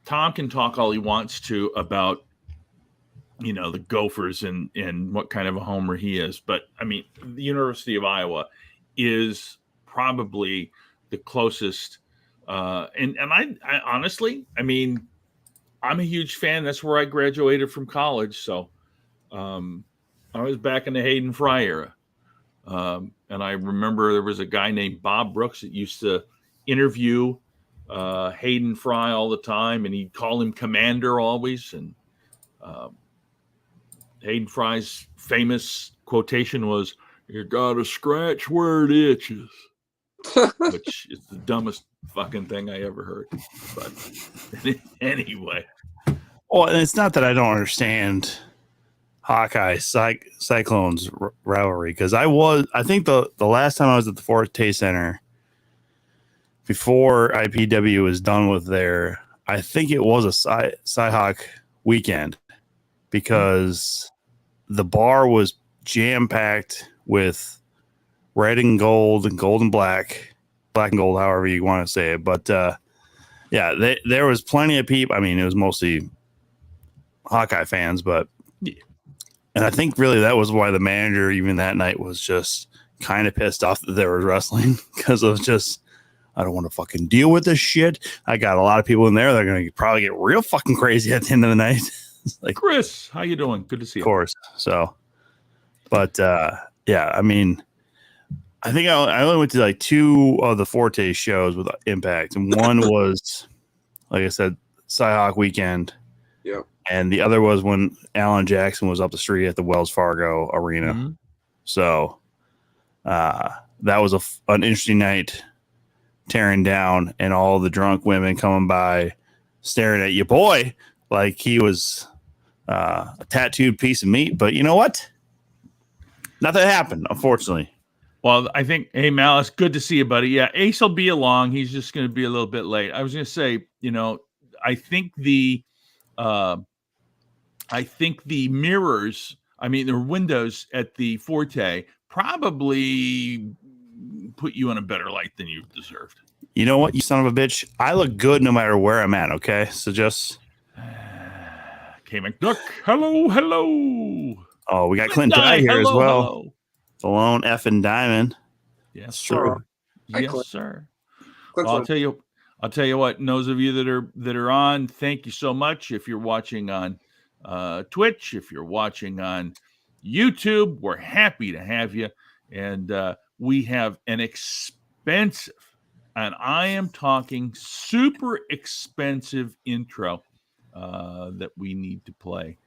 Tom can talk all he wants to about, the Gophers and what kind of a homer he is. But, I mean, the University of Iowa is probably the closest. And I honestly, I mean, I'm a huge fan. That's where I graduated from college. So I was back in the Hayden Fry era. And I remember there was a guy named Bob Brooks that used to interview Hayden Fry all the time, and he'd call him Commander always. And Hayden Fry's famous quotation was, "You gotta scratch where it itches," which is the dumbest fucking thing I ever heard. But anyway. Well, and it's not that I don't understand Hawkeye Cyclones rivalry, because I think the last time I was at the Forte Center before IPW was done with there, I think it was a Cyhawk weekend, because the bar was jam-packed with red and gold and gold and black and gold, however you want to say it. But there was plenty of people. I mean, it was mostly Hawkeye fans, and I think really that was why the manager even that night was just kind of pissed off that there was wrestling, because of just, I don't want to fucking deal with this shit. I got a lot of people in there that are going to probably get real fucking crazy at the end of the night. Like, Chris, how you doing? Good to see you. Of course. So, but I mean, I think I only went to like 2 of the Forte shows with Impact, and one was, like I said, Cyhawk weekend. Yep. And the other was when Alan Jackson was up the street at the Wells Fargo Arena. Mm-hmm. So that was an interesting night, tearing down, and all the drunk women coming by staring at your boy like he was a tattooed piece of meat. But you know what? Nothing happened, unfortunately. Well, I think, hey, Malice, good to see you, buddy. Yeah, Ace will be along. He's just going to be a little bit late. I was going to say, I think the mirrors, the windows at the Forte probably put you in a better light than you deserved. You know what, you son of a bitch? I look good no matter where I'm at, okay? So just... K-McDuck, hello. Oh, we got Clint Dye here as well. Hello. The lone effing diamond. Yes, sir. Yes, sir. Well, I'll tell you what, and those of you that are on, thank you so much. If you're watching on Twitch, if you're watching on YouTube, we're happy to have you. And we have an expensive, and I am talking super expensive intro that we need to play.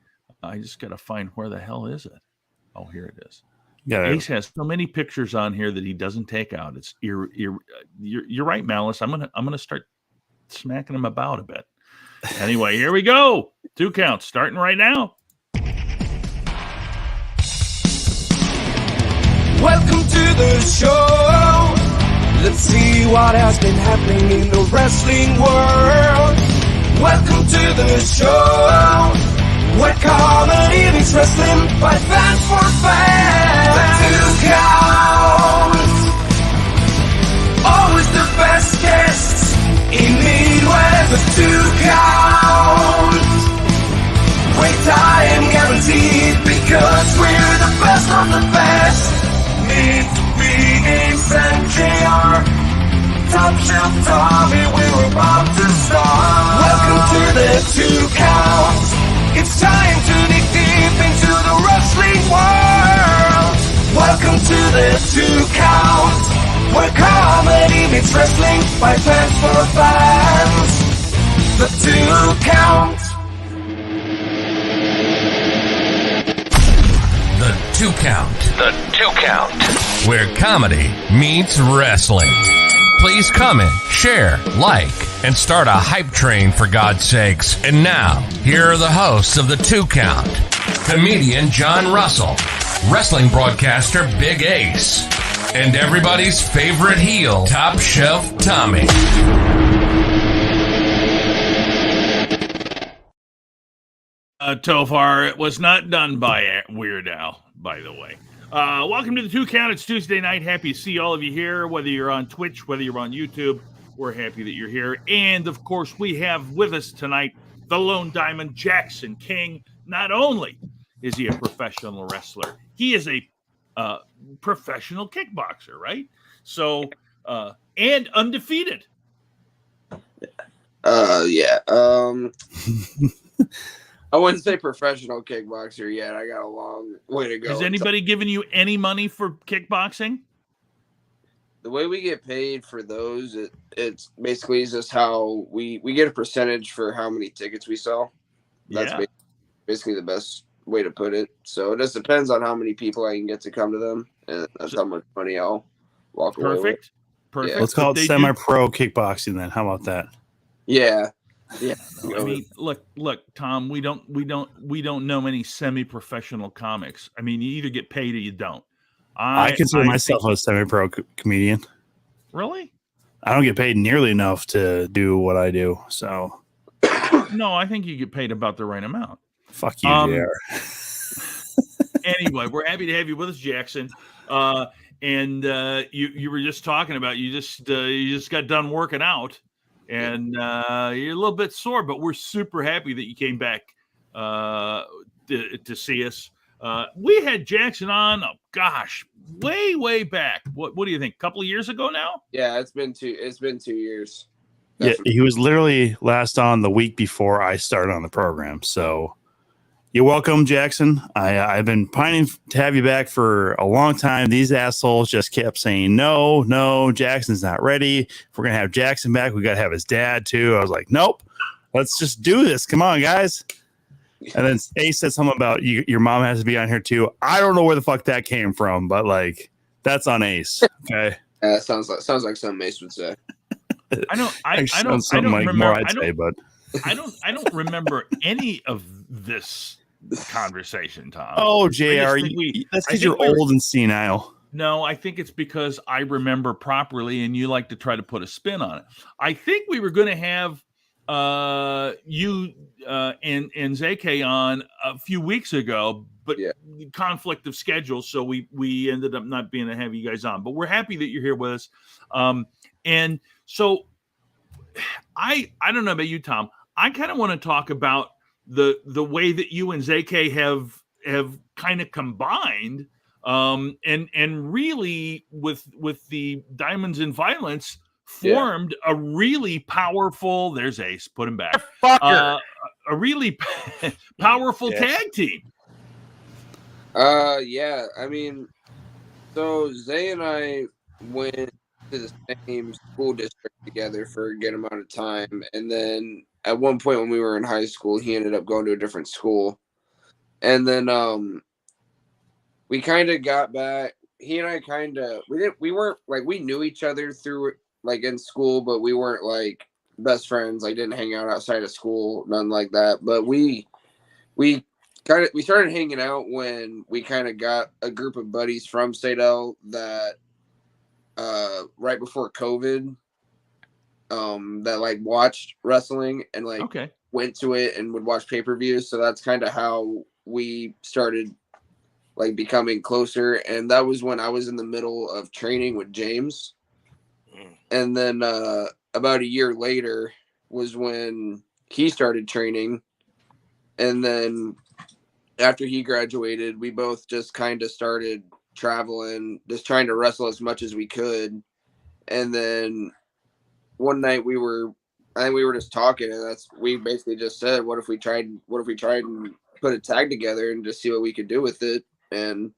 I just got to find, where the hell is it? Oh, here it is. Ace has so many pictures on here that he doesn't take out. It's you're right, Malice. I'm gonna start smacking him about a bit. Anyway, here we go. 2 counts starting right now. Welcome to the show. Let's see what has been happening in the wrestling world. Welcome to the show, where comedy meets wrestling by fans for fans. The 2 counts, always the best guests in Midwest. The 2 counts, great time guaranteed, because we're the best of the best. Meet Big Ace and JR, Top Shelf Tommy, we're about to start. Welcome to the 2 counts. It's time to dig deep into the wrestling world. Welcome to the 2 count, where comedy meets wrestling by fans for fans. The 2 count. The 2 count. The 2 count, where comedy meets wrestling. Please comment, share, like, and start a hype train, for God's sakes. And now, here are the hosts of the 2 count. Comedian John Russell, wrestling broadcaster Big Ace, and everybody's favorite heel, Top Shelf Tommy. Tofar, it was not done by Weird Al, by the way. Welcome to the 2 count. It's Tuesday night. Happy to see all of you here, whether you're on Twitch, whether you're on YouTube. We're happy that you're here. And, of course, we have with us tonight the Lone Diamond, Jaxon King. Not only is he a professional wrestler, he is a professional kickboxer, right? So, and undefeated. Yeah. I wouldn't say professional kickboxer yet. I got a long way to go. Has anybody given you any money for kickboxing? The way we get paid for those, it's basically just how we get a percentage for how many tickets we sell. That's basically the best way to put it. So it just depends on how many people I can get to come to them, and that's how much money I'll walk away with. Perfect. Yeah. Let's call it semi-pro kickboxing then. How about that? Yeah. I mean, look, Tom. We don't know many semi-professional comics. I mean, you either get paid or you don't. I consider myself a semi-pro comedian. Really? I don't get paid nearly enough to do what I do. So, no, I think you get paid about the right amount. Fuck you, JR. Anyway, we're happy to have you with us, Jaxon. And you were just talking about you just got done working out, and you're a little bit sore, but we're super happy that you came back to see us. We had Jaxon on, way back. What do you think? A couple of years ago now? Yeah, it's been 2 years. Yeah, he was literally last on the week before I started on the program. So you're welcome, Jaxon. I've been pining to have you back for a long time. These assholes just kept saying, no, Jackson's not ready. If we're going to have Jaxon back, we got to have his dad too. I was like, nope, let's just do this. Come on, guys. And then Ace said something about your mom has to be on here too. I don't know where the fuck that came from, but like that's on Ace. Okay. Sounds like something Ace would say. I don't remember any of this conversation, Tom. Oh, JR, that's because you're old and senile. No, I think it's because I remember properly, and you like to try to put a spin on it. I think we were going to have you and ZK on a few weeks ago, but conflict of schedule, so we ended up not being able to have you guys on. But we're happy that you're here with us. And so I don't know about you, Tom. I kind of want to talk about the way that you and ZK have kind of combined, and really with the Diamonds in Violence formed a really powerful. There's Ace. Put him back. A really powerful tag team. Yeah. I mean, so Zay and I went to the same school district together for a good amount of time, and then at one point when we were in high school, he ended up going to a different school, and then we kind of got back. He and I we weren't like, we knew each other through like in school, but we weren't like best friends. Like, didn't hang out outside of school, nothing like that. But we started hanging out when we kind of got a group of buddies from Sadell that right before COVID that like watched wrestling and like went to it and would watch pay-per-views. So that's kind of how we started like becoming closer. And that was when I was in the middle of training with James. And then about a year later was when he started training. And then after he graduated, we both just kind of started traveling, just trying to wrestle as much as we could. And then one night I think we were just talking, and we basically just said, what if we tried and put a tag together and just see what we could do with it, and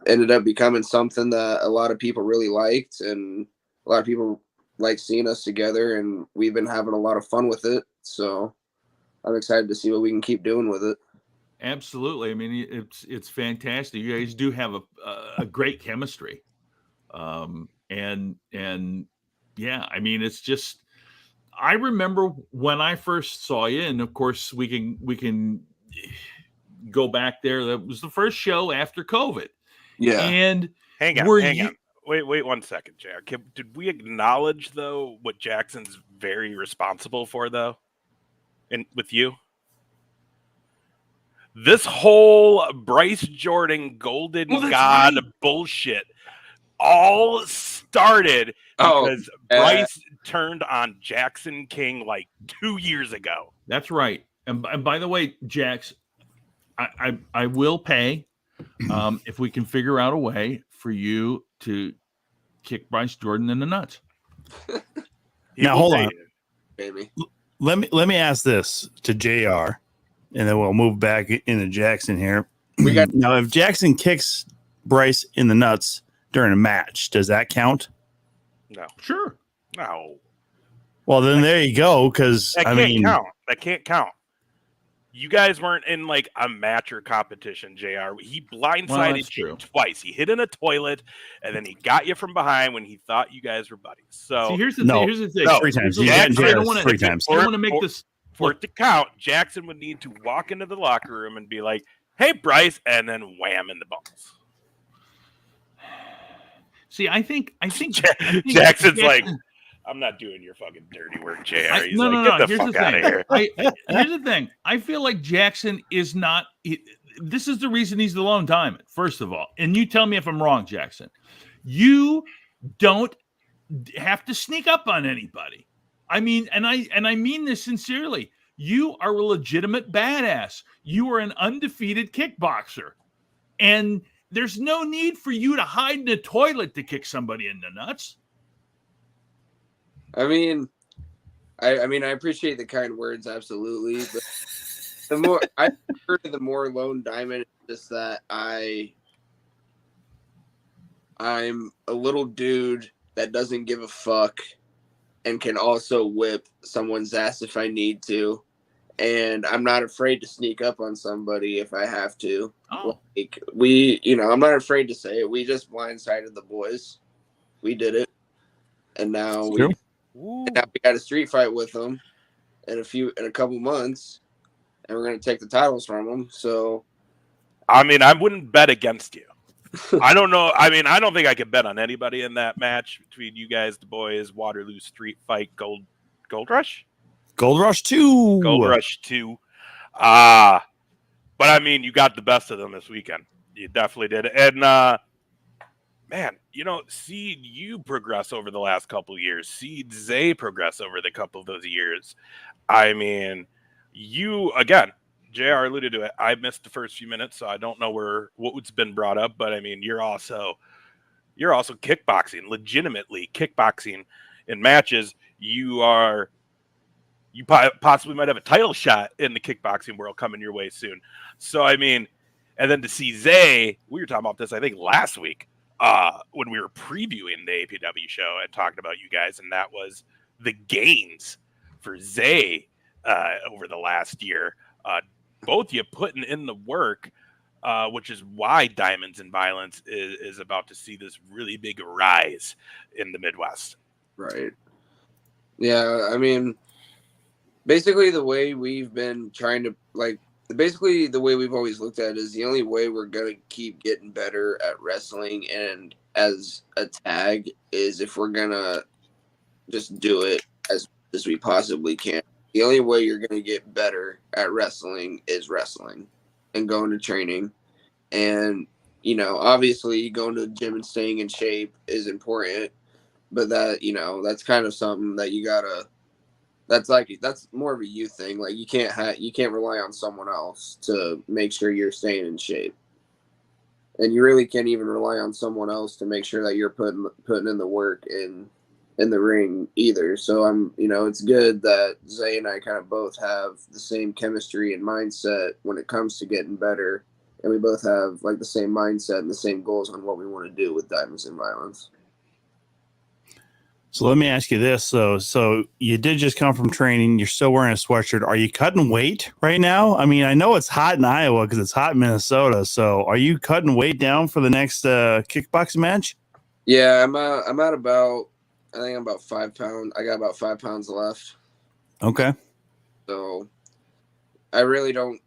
ended up becoming something that a lot of people really liked, and a lot of people like seeing us together, and we've been having a lot of fun with it. So I'm excited to see what we can keep doing with it. Absolutely. I mean, it's fantastic. You guys do have a great chemistry. And yeah, I mean, it's just, I remember when I first saw you, and of course we can go back there. That was the first show after COVID. Yeah. And hang on. Wait 1 second, JR. Did we acknowledge though what Jackson's very responsible for though? And with you? This whole Bryce Jordan Golden God bullshit all started because Bryce turned on Jaxon King like 2 years ago. That's right. And by the way, Jax, I will pay if we can figure out a way for you to kick Bryce Jordan in the nuts. Now hold on, baby. Let me ask this to JR, and then we'll move back into Jaxon here. Now, if Jaxon kicks Bryce in the nuts during a match, does that count? No. Sure. No. Well, then there you go. Because that can't count. You guys weren't in like a match or competition, JR. He blindsided you twice. He hid in a toilet, and then he got you from behind when he thought you guys were buddies. So see, here's the thing. Here's the thing. No, 3 times. I don't want to make this for it to count. Jaxon would need to walk into the locker room and be like, "Hey, Bryce," and then wham in the balls. See, I think Jackson's like, I'm not doing your fucking dirty work, JR. He's no. Get the Here's fuck the out thing. of here. Here's the thing. I feel like Jaxon is not. This is the reason he's the lone diamond. First of all, and you tell me if I'm wrong, Jaxon. You don't have to sneak up on anybody. I mean, and I mean this sincerely. You are a legitimate badass. You are an undefeated kickboxer, and there's no need for you to hide in a toilet to kick somebody in the nuts. I mean, I appreciate the kind words, absolutely. But the more I prefer to the more lone diamond, just that I'm a little dude that doesn't give a fuck and can also whip someone's ass if I need to. And I'm not afraid to sneak up on somebody if I have to. Oh. Like I'm not afraid to say it. We just blindsided the boys. We did it. And now we got a street fight with them in a couple months, and we're going to take the titles from them. So, I mean, I wouldn't bet against you. I don't know. I mean, I don't think I could bet on anybody in that match between you guys, the boys, Waterloo Street Fight, Gold Rush? Gold Rush 2. Gold Rush 2. But I mean, you got the best of them this weekend. You definitely did. And, man, seeing you progress over the last couple of years, seeing Zay progress over the couple of those years. I mean, you, again, JR alluded to it. I missed the first few minutes, so I don't know what's been brought up, but I mean, you're also kickboxing, legitimately kickboxing in matches. You possibly might have a title shot in the kickboxing world coming your way soon. So, I mean, and then to see Zay, we were talking about this, I think, last week when we were previewing the APW show and talking about you guys, and that was the gains for Zay over the last year. Both you putting in the work, which is why Diamonds and Violence is about to see this really big rise in the Midwest. Right. Yeah, I mean, basically the way we've been trying to, basically the way we've always looked at it is the only way we're going to keep getting better at wrestling and as a tag is if we're going to just do it as we possibly can. The only way you're going to get better at wrestling is wrestling and going to training. And, obviously going to the gym and staying in shape is important, but that's kind of something that you gotta, that's more of a you thing. Like you can't rely on someone else to make sure you're staying in shape. And you really can't even rely on someone else to make sure that you're putting in the work in the ring either. So it's good that Zay and I kind of both have the same chemistry and mindset when it comes to getting better. And we both have the same mindset and the same goals on what we want to do with Diamonds and Violence. So let me ask you this. So you did just come from training. You're still wearing a sweatshirt. Are you cutting weight right now? I mean, I know it's hot in Iowa because it's hot in Minnesota. So are you cutting weight down for the next kickboxing match? Yeah, I'm at about, I think I'm about 5 pounds. I got about 5 pounds left. Okay. So I really don't,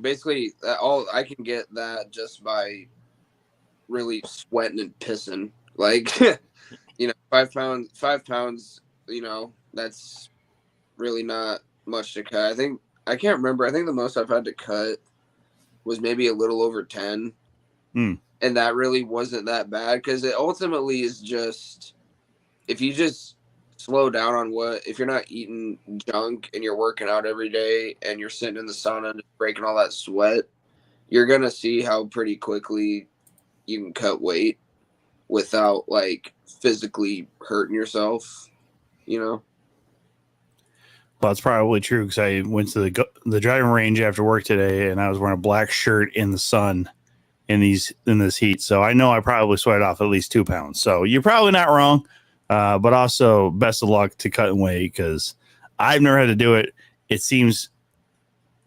basically all I can get that just by really sweating and pissing. 5 pounds, that's really not much to cut. I can't remember. I think the most I've had to cut was maybe a little over 10. And that really wasn't that bad because it ultimately is just if you just slow down on if you're not eating junk and you're working out every day and you're sitting in the sauna and breaking all that sweat, you're going to see how pretty quickly you can cut weight without like physically hurting yourself, you know? Well, that's probably true because I went to the driving range after work today, and I was wearing a black shirt in the sun in this heat. So I know I probably sweated off at least 2 pounds. So you're probably not wrong, but also best of luck to cutting weight because I've never had to do it. It seems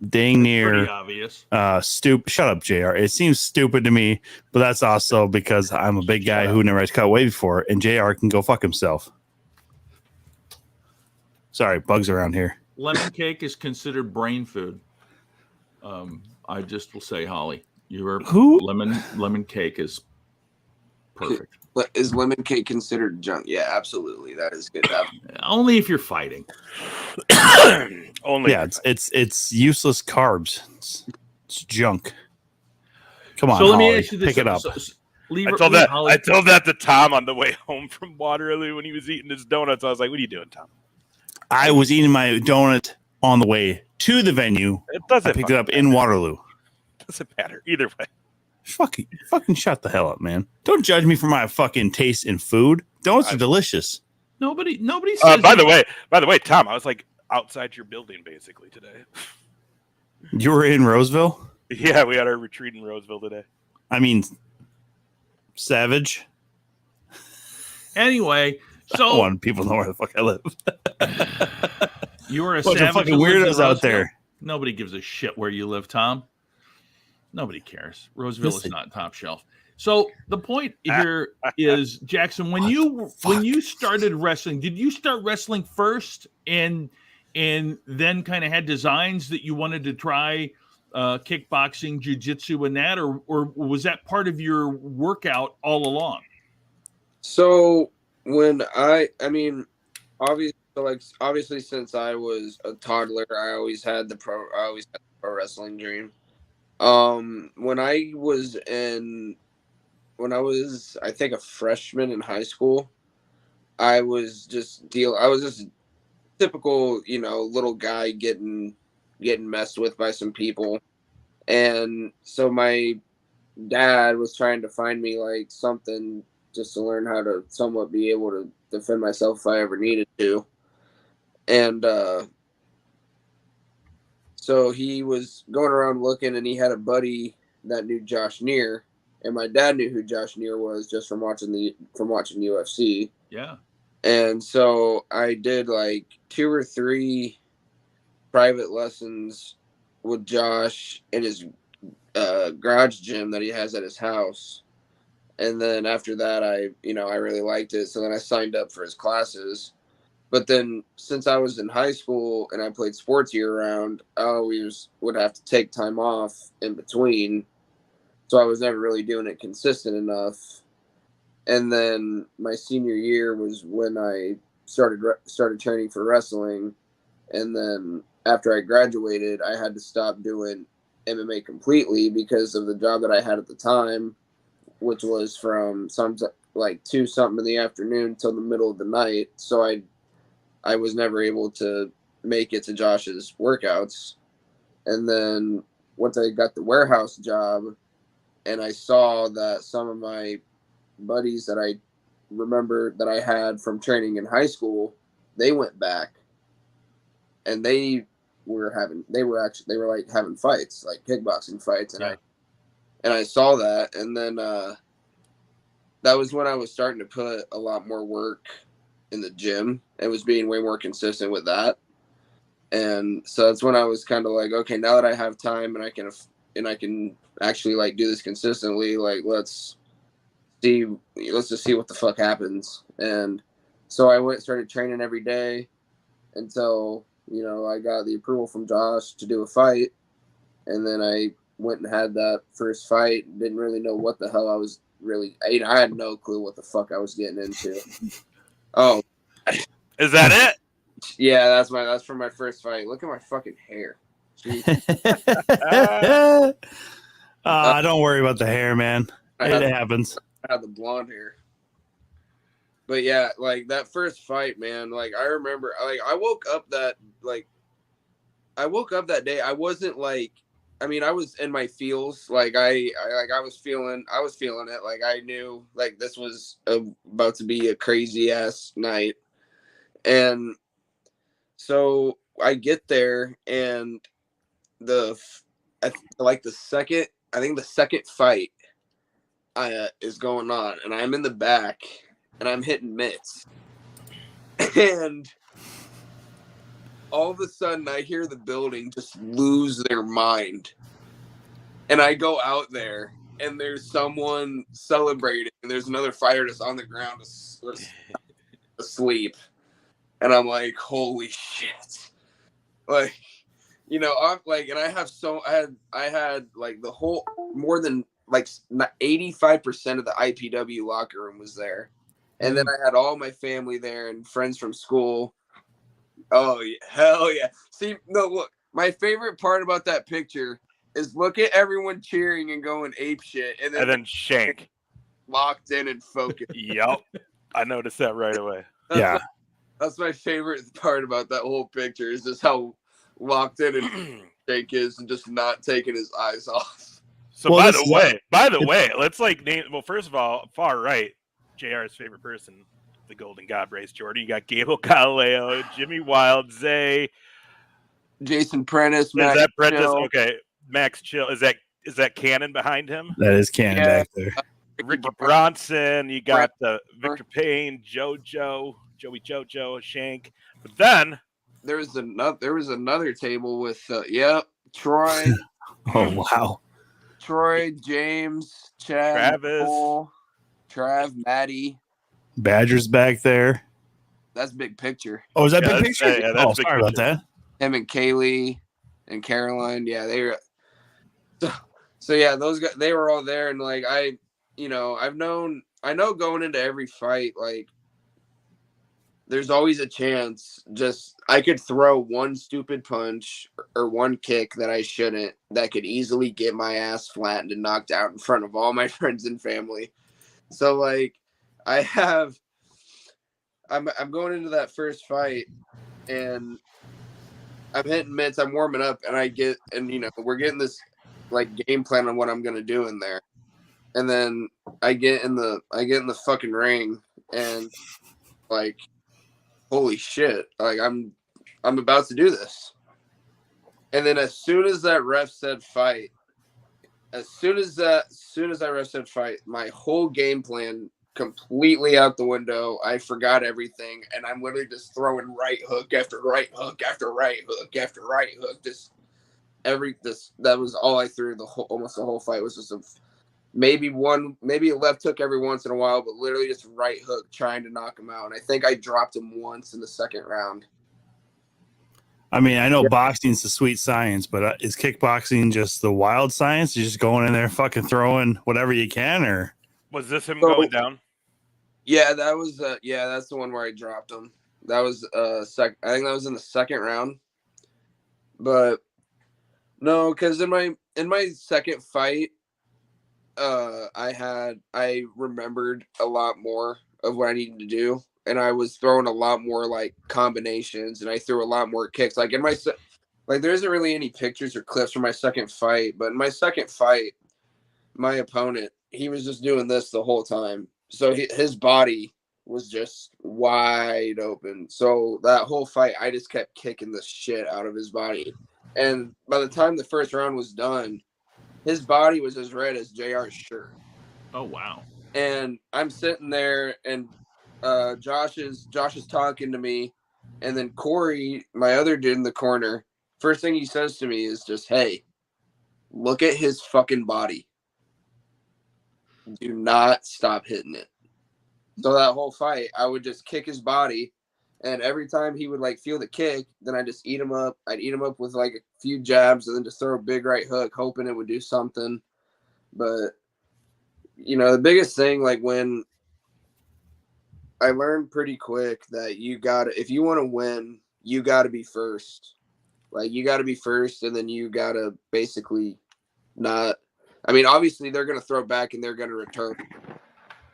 dang near pretty obvious. Stupid. Shut up, JR. It seems stupid to me, but that's also because I'm a big guy who never has cut weight before, and JR can go fuck himself. Sorry, bugs around here. Lemon cake is considered brain food. I just will say, Holly, lemon cake is perfect. Is lemon cake considered junk? Yeah, absolutely. That is good. Only if you're fighting. Only. Yeah, it's useless carbs. It's junk. Come on, so let Holly, me ask you this: pick it up. I told that to Tom on the way home from Waterloo when he was eating his donuts. I was like, "What are you doing, Tom?" I was eating my donut on the way to the venue. I picked it up in Waterloo. Doesn't matter either way. Fucking shut the hell up, man! Don't judge me for my fucking taste in food. Donuts are delicious. Nobody says. By the way, Tom, I was like outside your building basically today. You were in Roseville? Yeah, we had our retreat in Roseville today. I mean, savage. Anyway, I don't want people to know where the fuck I live. You were a bunch savage of fucking weirdos out there. Nobody gives a shit where you live, Tom. Nobody cares. Roseville is not top shelf. So the point here is, Jaxon, when you started wrestling, did you start wrestling first and then kind of had designs that you wanted to try kickboxing, jiu-jitsu, and that, or was that part of your workout all along? So when obviously since I was a toddler, I always had the pro wrestling dream. When I was I think a freshman in high school, I was just typical, little guy getting messed with by some people. And so my dad was trying to find me like something just to learn how to somewhat be able to defend myself if I ever needed to. And so he was going around looking, and he had a buddy that knew Josh Neer, and my dad knew who Josh Neer was just from watching UFC. Yeah. And so I did like 2 or 3 private lessons with Josh in his garage gym that he has at his house. And then after that, I really liked it. So then I signed up for his classes. But then since I was in high school and I played sports year round, I always would have to take time off in between. So I was never really doing it consistent enough. And then my senior year was when I started training for wrestling. And then after I graduated, I had to stop doing MMA completely because of the job that I had at the time, which was from 2 something in the afternoon till the middle of the night. So I was never able to make it to Josh's workouts. And then once I got the warehouse job and I saw that some of my buddies that I remember that I had from training in high school, they went back and they were like having fights, like kickboxing fights. And I saw that. And then that was when I was starting to put a lot more work in the gym and was being way more consistent with that. And so that's when I was kind of like, okay, now that I have time and I can actually like do this consistently, like let's just see what the fuck happens. And so I started training every day until, I got the approval from Josh to do a fight. And then I went and had that first fight. Didn't really know what the hell I was I had no clue what the fuck I was getting into. Oh, is that it? Yeah, that's for my first fight. Look at my fucking hair. Don't worry about the hair, man. It happens. I had the blonde hair. But yeah, like that first fight, man, like I remember, like I woke up that day. I wasn't like, I mean, I was in my feels. Like I was feeling it. Like I knew like this was about to be a crazy ass night. And so I get there and I think the second fight is going on and I'm in the back and I'm hitting mitts. And all of a sudden I hear the building just lose their mind. And I go out there and there's someone celebrating and there's another fighter just on the ground asleep. And I'm like, holy shit. Like, you know, I'm like, and I had like the whole, more than like 85% of the IPW locker room was there. And then I had all my family there and friends from school. Oh, yeah, hell yeah. See, no, look, my favorite part about that picture is look at everyone cheering and going ape shit. And then Shank locked in and focused. Yep. I noticed that right away. That's my favorite part about that whole picture is just how locked in and Shank is and just not taking his eyes off. So by the way, let's like name, well, first of all, far right, JR's favorite person, the Golden God, Bryce Jordan. You got Gable Galileo, Jimmy Wild, Zay, Jason Prentice, Max. Is that Prentice? Chill. Okay, Max Chill. Is that Cannon behind him? That is Cannon back there. Ricky Bronson. You got Victor Payne, Joey JoJo, Shank. But then there was another table with Troy. Oh wow. Troy, James, Chad, Travis, Cole, Trav, Maddie. Badger's back there. That's big picture. Oh, is that big picture? Yeah, that's big sorry picture. About that. Him and Kaylee and Caroline. Yeah, they were. So yeah, those guys, they were all there, and like I know going into every fight, like there's always a chance. Just I could throw one stupid punch or one kick that I shouldn't, that could easily get my ass flattened and knocked out in front of all my friends and family. So like I'm going into that first fight and I'm hitting mitts, I'm warming up, and we're getting this like game plan on what I'm gonna do in there. And then I get in the fucking ring and like, holy shit, like I'm about to do this. And then as soon as that ref said fight, my whole game plan completely out the window. I forgot everything, and I'm literally just throwing right hook after right hook after right hook after right hook. That was all I threw almost the whole fight was just maybe a left hook every once in a while, but literally just right hook trying to knock him out. And I think I dropped him once in the second round. I mean, I know boxing's the sweet science, but is kickboxing just the wild science? You're just going in there fucking throwing whatever you can, or was this him going down? Yeah, that was that's the one where I dropped him. That was I think that was in the second round. But no, because in my second fight, I remembered a lot more of what I needed to do, and I was throwing a lot more like combinations, and I threw a lot more kicks. Like there isn't really any pictures or clips from my second fight, but in my second fight, my opponent, he was just doing this the whole time. So his body was just wide open. So that whole fight, I just kept kicking the shit out of his body. And by the time the first round was done, his body was as red as JR's shirt. Oh, wow. And I'm sitting there, and Josh is talking to me. And then Corey, my other dude in the corner, first thing he says to me is just, hey, look at his fucking body. Do not stop hitting it. So that whole fight, I would just kick his body, and every time he would like feel the kick, then I just eat him up. I'd eat him up with like a few jabs, and then just throw a big right hook, hoping it would do something. But the biggest thing, like when I learned pretty quick that if you want to win, you gotta be first. Like you gotta be first, and then you gotta basically not. I mean, obviously they're going to throw back and they're going to return,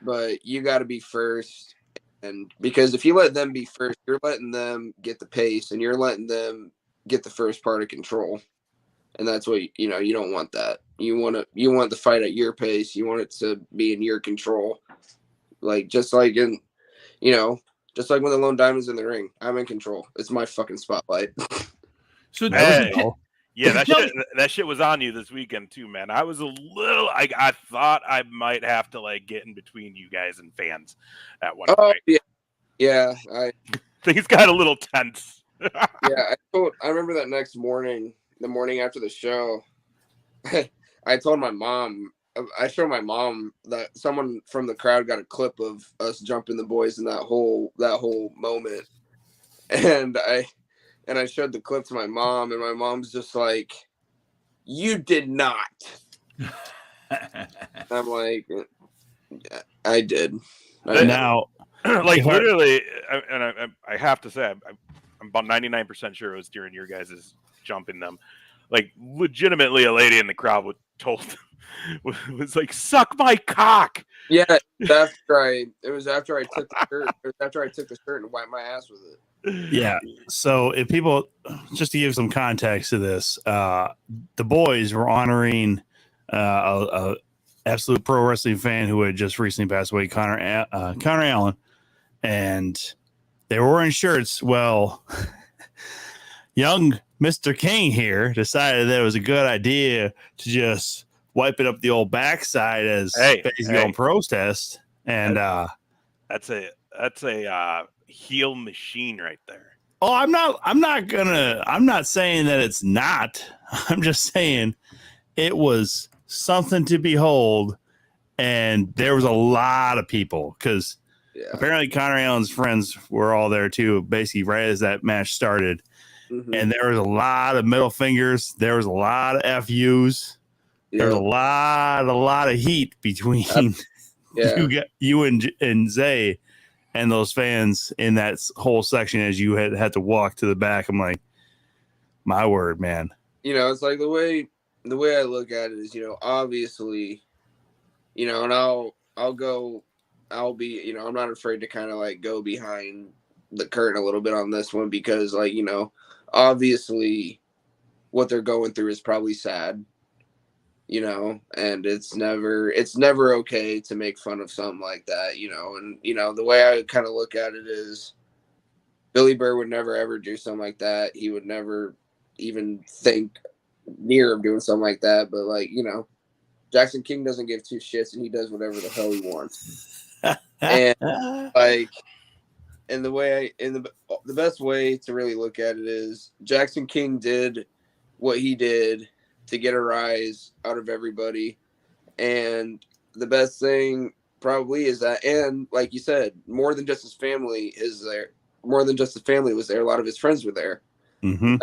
but you got to be first. And because if you let them be first, you're letting them get the pace and you're letting them get the first part of control. And that's what, you don't want that. You want the fight at your pace. You want it to be in your control. Like, just like when the Lone Diamond's in the ring, I'm in control. It's my fucking spotlight. So yeah, that shit was on you this weekend too, man. I was a little, I thought I might have to like get in between you guys and fans at one point. Yeah. Things got a little tense. Yeah, I remember that next morning, the morning after the show, I told my mom. I showed my mom that someone from the crowd got a clip of us jumping the boys in that whole moment, and I showed the clip to my mom, and my mom's just like, "You did not." I'm like, "I did." Now, like literally, and I have to say, I'm about 99% sure it was during your guys' jumping them. Like, legitimately, a lady in the crowd was like, "Suck my cock." Yeah, it was after I took the shirt. It was after I took the shirt and wiped my ass with it. Yeah. So if people, just to give some context to this, the boys were honoring a absolute pro wrestling fan who had just recently passed away, Connor Allen, and they were wearing shirts. Well, young Mr. King here decided that it was a good idea to just wipe it up the old backside as basically on protest. And that's a heel machine right there. Oh, I'm not saying that it's not. I'm just saying it was something to behold. And there was a lot of people because apparently Connor Allen's friends were all there too, basically right as that match started. Mm-hmm. And there was a lot of middle fingers. There was a lot of FUs. There was a lot of heat between you and Zay and those fans in that whole section as you had to walk to the back. I'm like, my word, man. It's like the way I look at it is, obviously, and I'll be, I'm not afraid to kind of like go behind the curtain a little bit on this one because like, obviously what they're going through is probably sad, and it's never okay to make fun of something like that, and, the way I kind of look at it is Billy Burr would never, ever do something like that. He would never even think near of doing something like that. But like, Jaxon King doesn't give two shits and he does whatever the hell he wants. And like, and the best way to really look at it is Jaxon King did what he did to get a rise out of everybody. And the best thing probably is that, and like you said, more than just his family is there. More than just his family was there. A lot of his friends were there. Mm-hmm.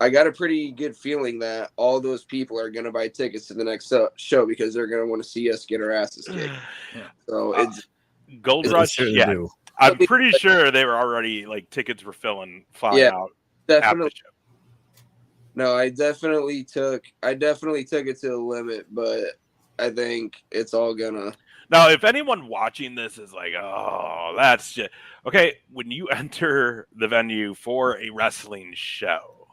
I got a pretty good feeling that all those people are going to buy tickets to the next show because they're going to want to see us get our asses kicked. So it's Gold Rush. Yeah, I'm pretty sure they were already like tickets were flying out. Definitely. After the show. No, I definitely took it to the limit, but I think it's all gonna. Now, if anyone watching this is like, "Oh, that's just okay," when you enter the venue for a wrestling show,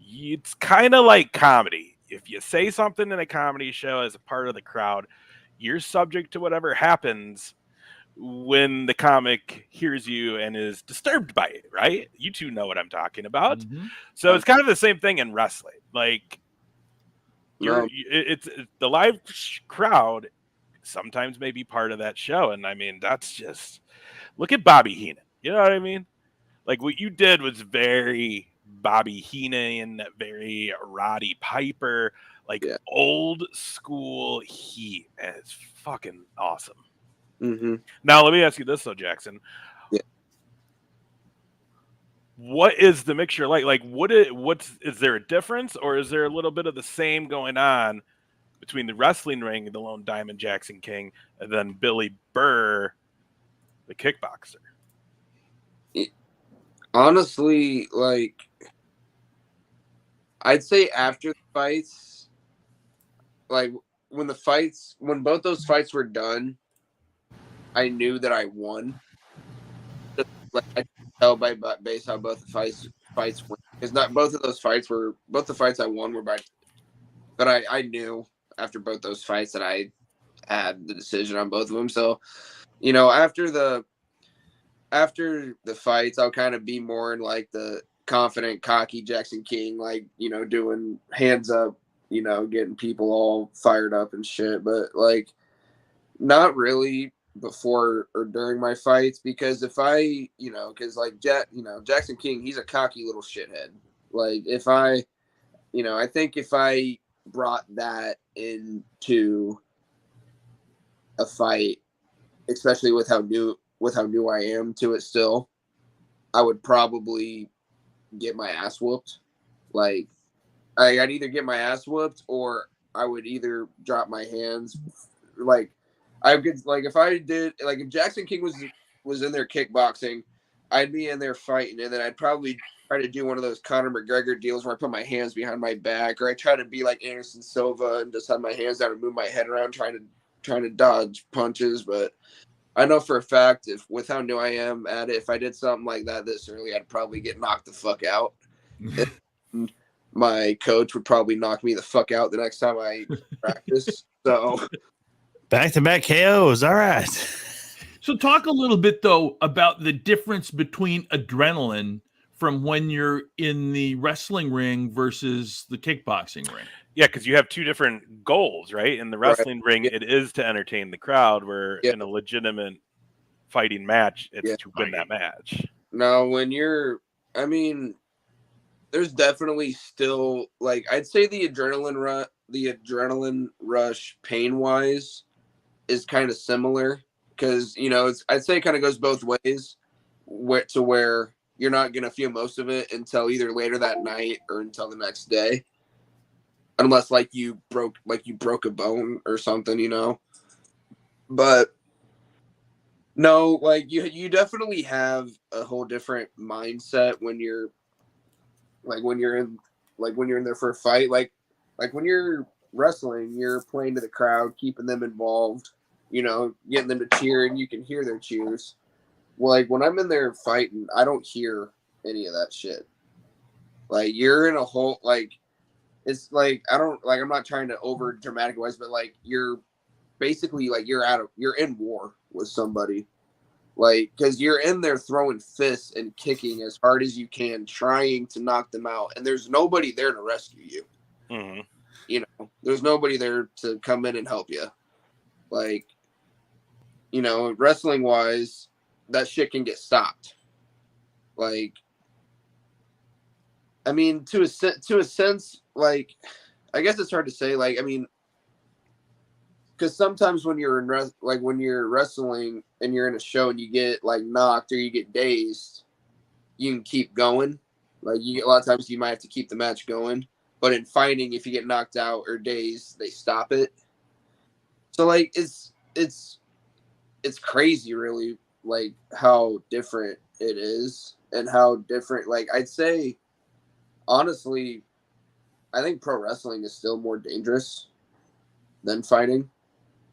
it's kind of like comedy. If you say something in a comedy show as a part of the crowd, you're subject to whatever happens when the comic hears you and is disturbed by it, right? You two know what I'm talking about. Mm-hmm. So it's kind of the same thing in wrestling. Like, it's the live crowd sometimes may be part of that show. And I mean, that's just, look at Bobby Heenan. You know what I mean? Like, what you did was very Bobby Heenan, very Roddy Piper, like old school heat. And it's fucking awesome. Mm-hmm. Now, let me ask you this, though, Jaxon. Yeah. What is the mixture like? Like, is there a difference, or is there a little bit of the same going on between the wrestling ring, the Lone Diamond, Jaxon King, and then Billy Burr, the kickboxer? Honestly, like, I'd say after the fights, like when both those fights were done, I knew that I won. Just, like, I could tell based on both the fights went, because not both of those fights were both the fights I won were by, but I knew after both those fights that I had the decision on both of them. So, you know, after the fights, I'll kind of be more in like the confident, cocky Jaxon King, like, you know, doing hands up, you know, getting people all fired up and shit. But like, not really before or during my fights, because if I, you know, because like Jaxon King, he's a cocky little shithead. Like if I, you know, I think if I brought that into a fight, especially with how new I am to it still, I would probably get my ass whooped. Like I'd either get my ass whooped or I would either drop my hands. Like I could, like if I did, like if Jaxon King was in there kickboxing, I'd be in there fighting, and then I'd probably try to do one of those Conor McGregor deals where I put my hands behind my back, or I try to be like Anderson Silva and just have my hands down and move my head around trying to dodge punches. But I know for a fact, if with how new I am at it, if I did something like that this early, I'd probably get knocked the fuck out. And my coach would probably knock me the fuck out the next time I practice. So back-to-back KOs. All right. So talk a little bit though about the difference between adrenaline from when you're in the wrestling ring versus the kickboxing ring. Yeah, because you have two different goals, right? In the wrestling ring, it is to entertain the crowd, where in a legitimate fighting match, it's to win that match. Now, when you're, I mean, there's definitely still, like, I'd say the adrenaline rush pain-wise is kind of similar, because, you know, I'd say it kind of goes both ways, to where you're not going to feel most of it until either later that night or until the next day. Unless like you broke a bone or something, you know. But no, like you definitely have a whole different mindset when you're in there for a fight. Like when you're wrestling, you're playing to the crowd, keeping them involved, you know, getting them to cheer, and you can hear their cheers. Well, like when I'm in there fighting, I don't hear any of that shit. Like you're in a whole, like, it's like, I'm not trying to over dramatize, but like you're basically like you're in war with somebody, like, because you're in there throwing fists and kicking as hard as you can, trying to knock them out, and there's nobody there to rescue you. Mm-hmm. You know, there's nobody there to come in and help you. Like, you know, wrestling wise, that shit can get stopped. Like, I mean, to a sense, like, I guess it's hard to say. Like, I mean, because sometimes when you're when you're wrestling and you're in a show and you get like knocked or you get dazed, you can keep going. Like, a lot of times you might have to keep the match going. But in fighting, if you get knocked out or dazed, they stop it. So like, it's crazy, really, like how different it is and how different. Like, I'd say, honestly, I think pro wrestling is still more dangerous than fighting,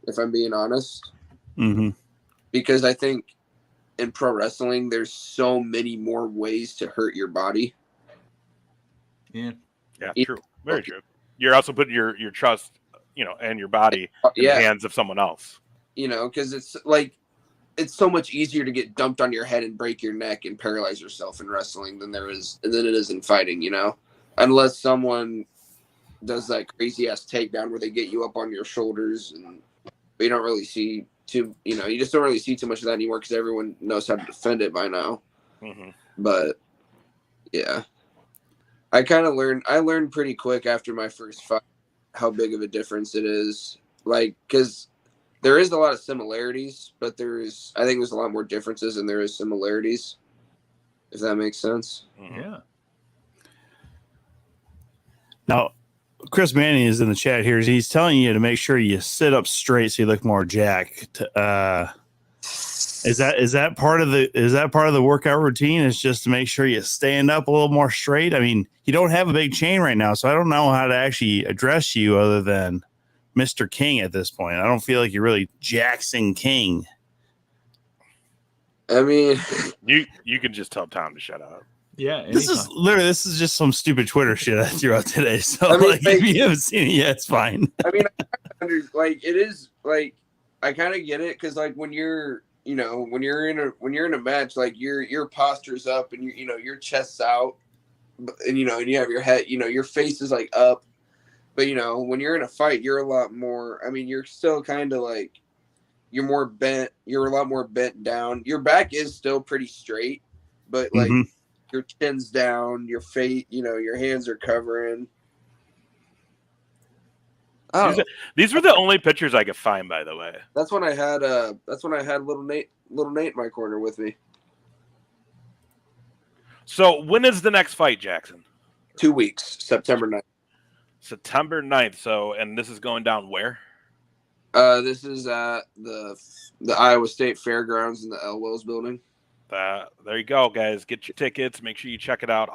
if I'm being honest. Mm-hmm. Because I think in pro wrestling, there's so many more ways to hurt your body. Yeah, true. Very true. You're also putting your trust, you know, and your body in the hands of someone else. You know, because it's like, it's so much easier to get dumped on your head and break your neck and paralyze yourself in wrestling than it is in fighting, you know? Unless someone does that crazy ass takedown where they get you up on your shoulders, and you don't really see you just don't really see too much of that anymore because everyone knows how to defend it by now. Mm-hmm. But yeah, I learned pretty quick after my first fight how big of a difference it is. Like, because there is a lot of similarities, but I think there's a lot more differences than there is similarities, if that makes sense. Yeah. Now, Chris Manning is in the chat here. He's telling you to make sure you sit up straight so you look more jacked. Is that part of the workout routine? Is just to make sure you stand up a little more straight? I mean, you don't have a big chain right now, so I don't know how to actually address you other than Mr. King at this point. I don't feel like you're really Jaxon King. I mean, you can just tell Tom to shut up. Yeah, this is just some stupid Twitter shit I threw out today. So I mean, if you haven't seen it yet, it's fine. I mean, like it is like I kind of get it because like when you're in a match, like your posture's up and your chest's out, and and you have your head, your face is like up, but when you're in a fight, you're a lot more. I mean, you're still kind of like you're more bent. You're a lot more bent down. Your back is still pretty straight, but like your chin's down, your face, your hands are covering. Oh, These were the only pictures I could find, by the way. That's when I had little Nate in my corner with me. So when is the next fight, Jaxon? 2 weeks, September 9th. September 9th. So, and this is going down where? This is at the Iowa State Fairgrounds in the Elwell's building. There you go, guys. Get your tickets. Make sure you check it out.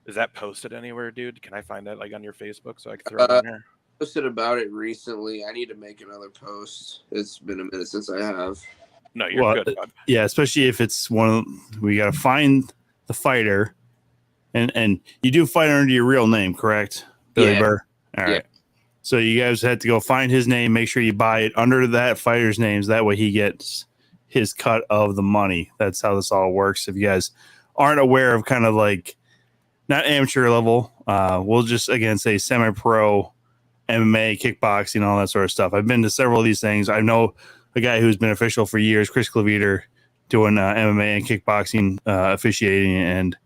Is that posted anywhere, dude? Can I find that like on your Facebook so I can throw it on here? I posted about it recently. I need to make another post. It's been a minute since I have. No, you're good, bud. Yeah, especially if it's we got to find the fighter, and you do fight under your real name, correct, Billy Burr? All right. So you guys had to go find his name. Make sure you buy it under that fighter's names. That way he gets his cut of the money. That's how this all works. If you guys aren't aware of kind of like not amateur level, we'll just again say semi-pro MMA, kickboxing, all that sort of stuff. I've been to several of these things. I know a guy who's been official for years, Chris Cleveter, doing MMA and kickboxing officiating, and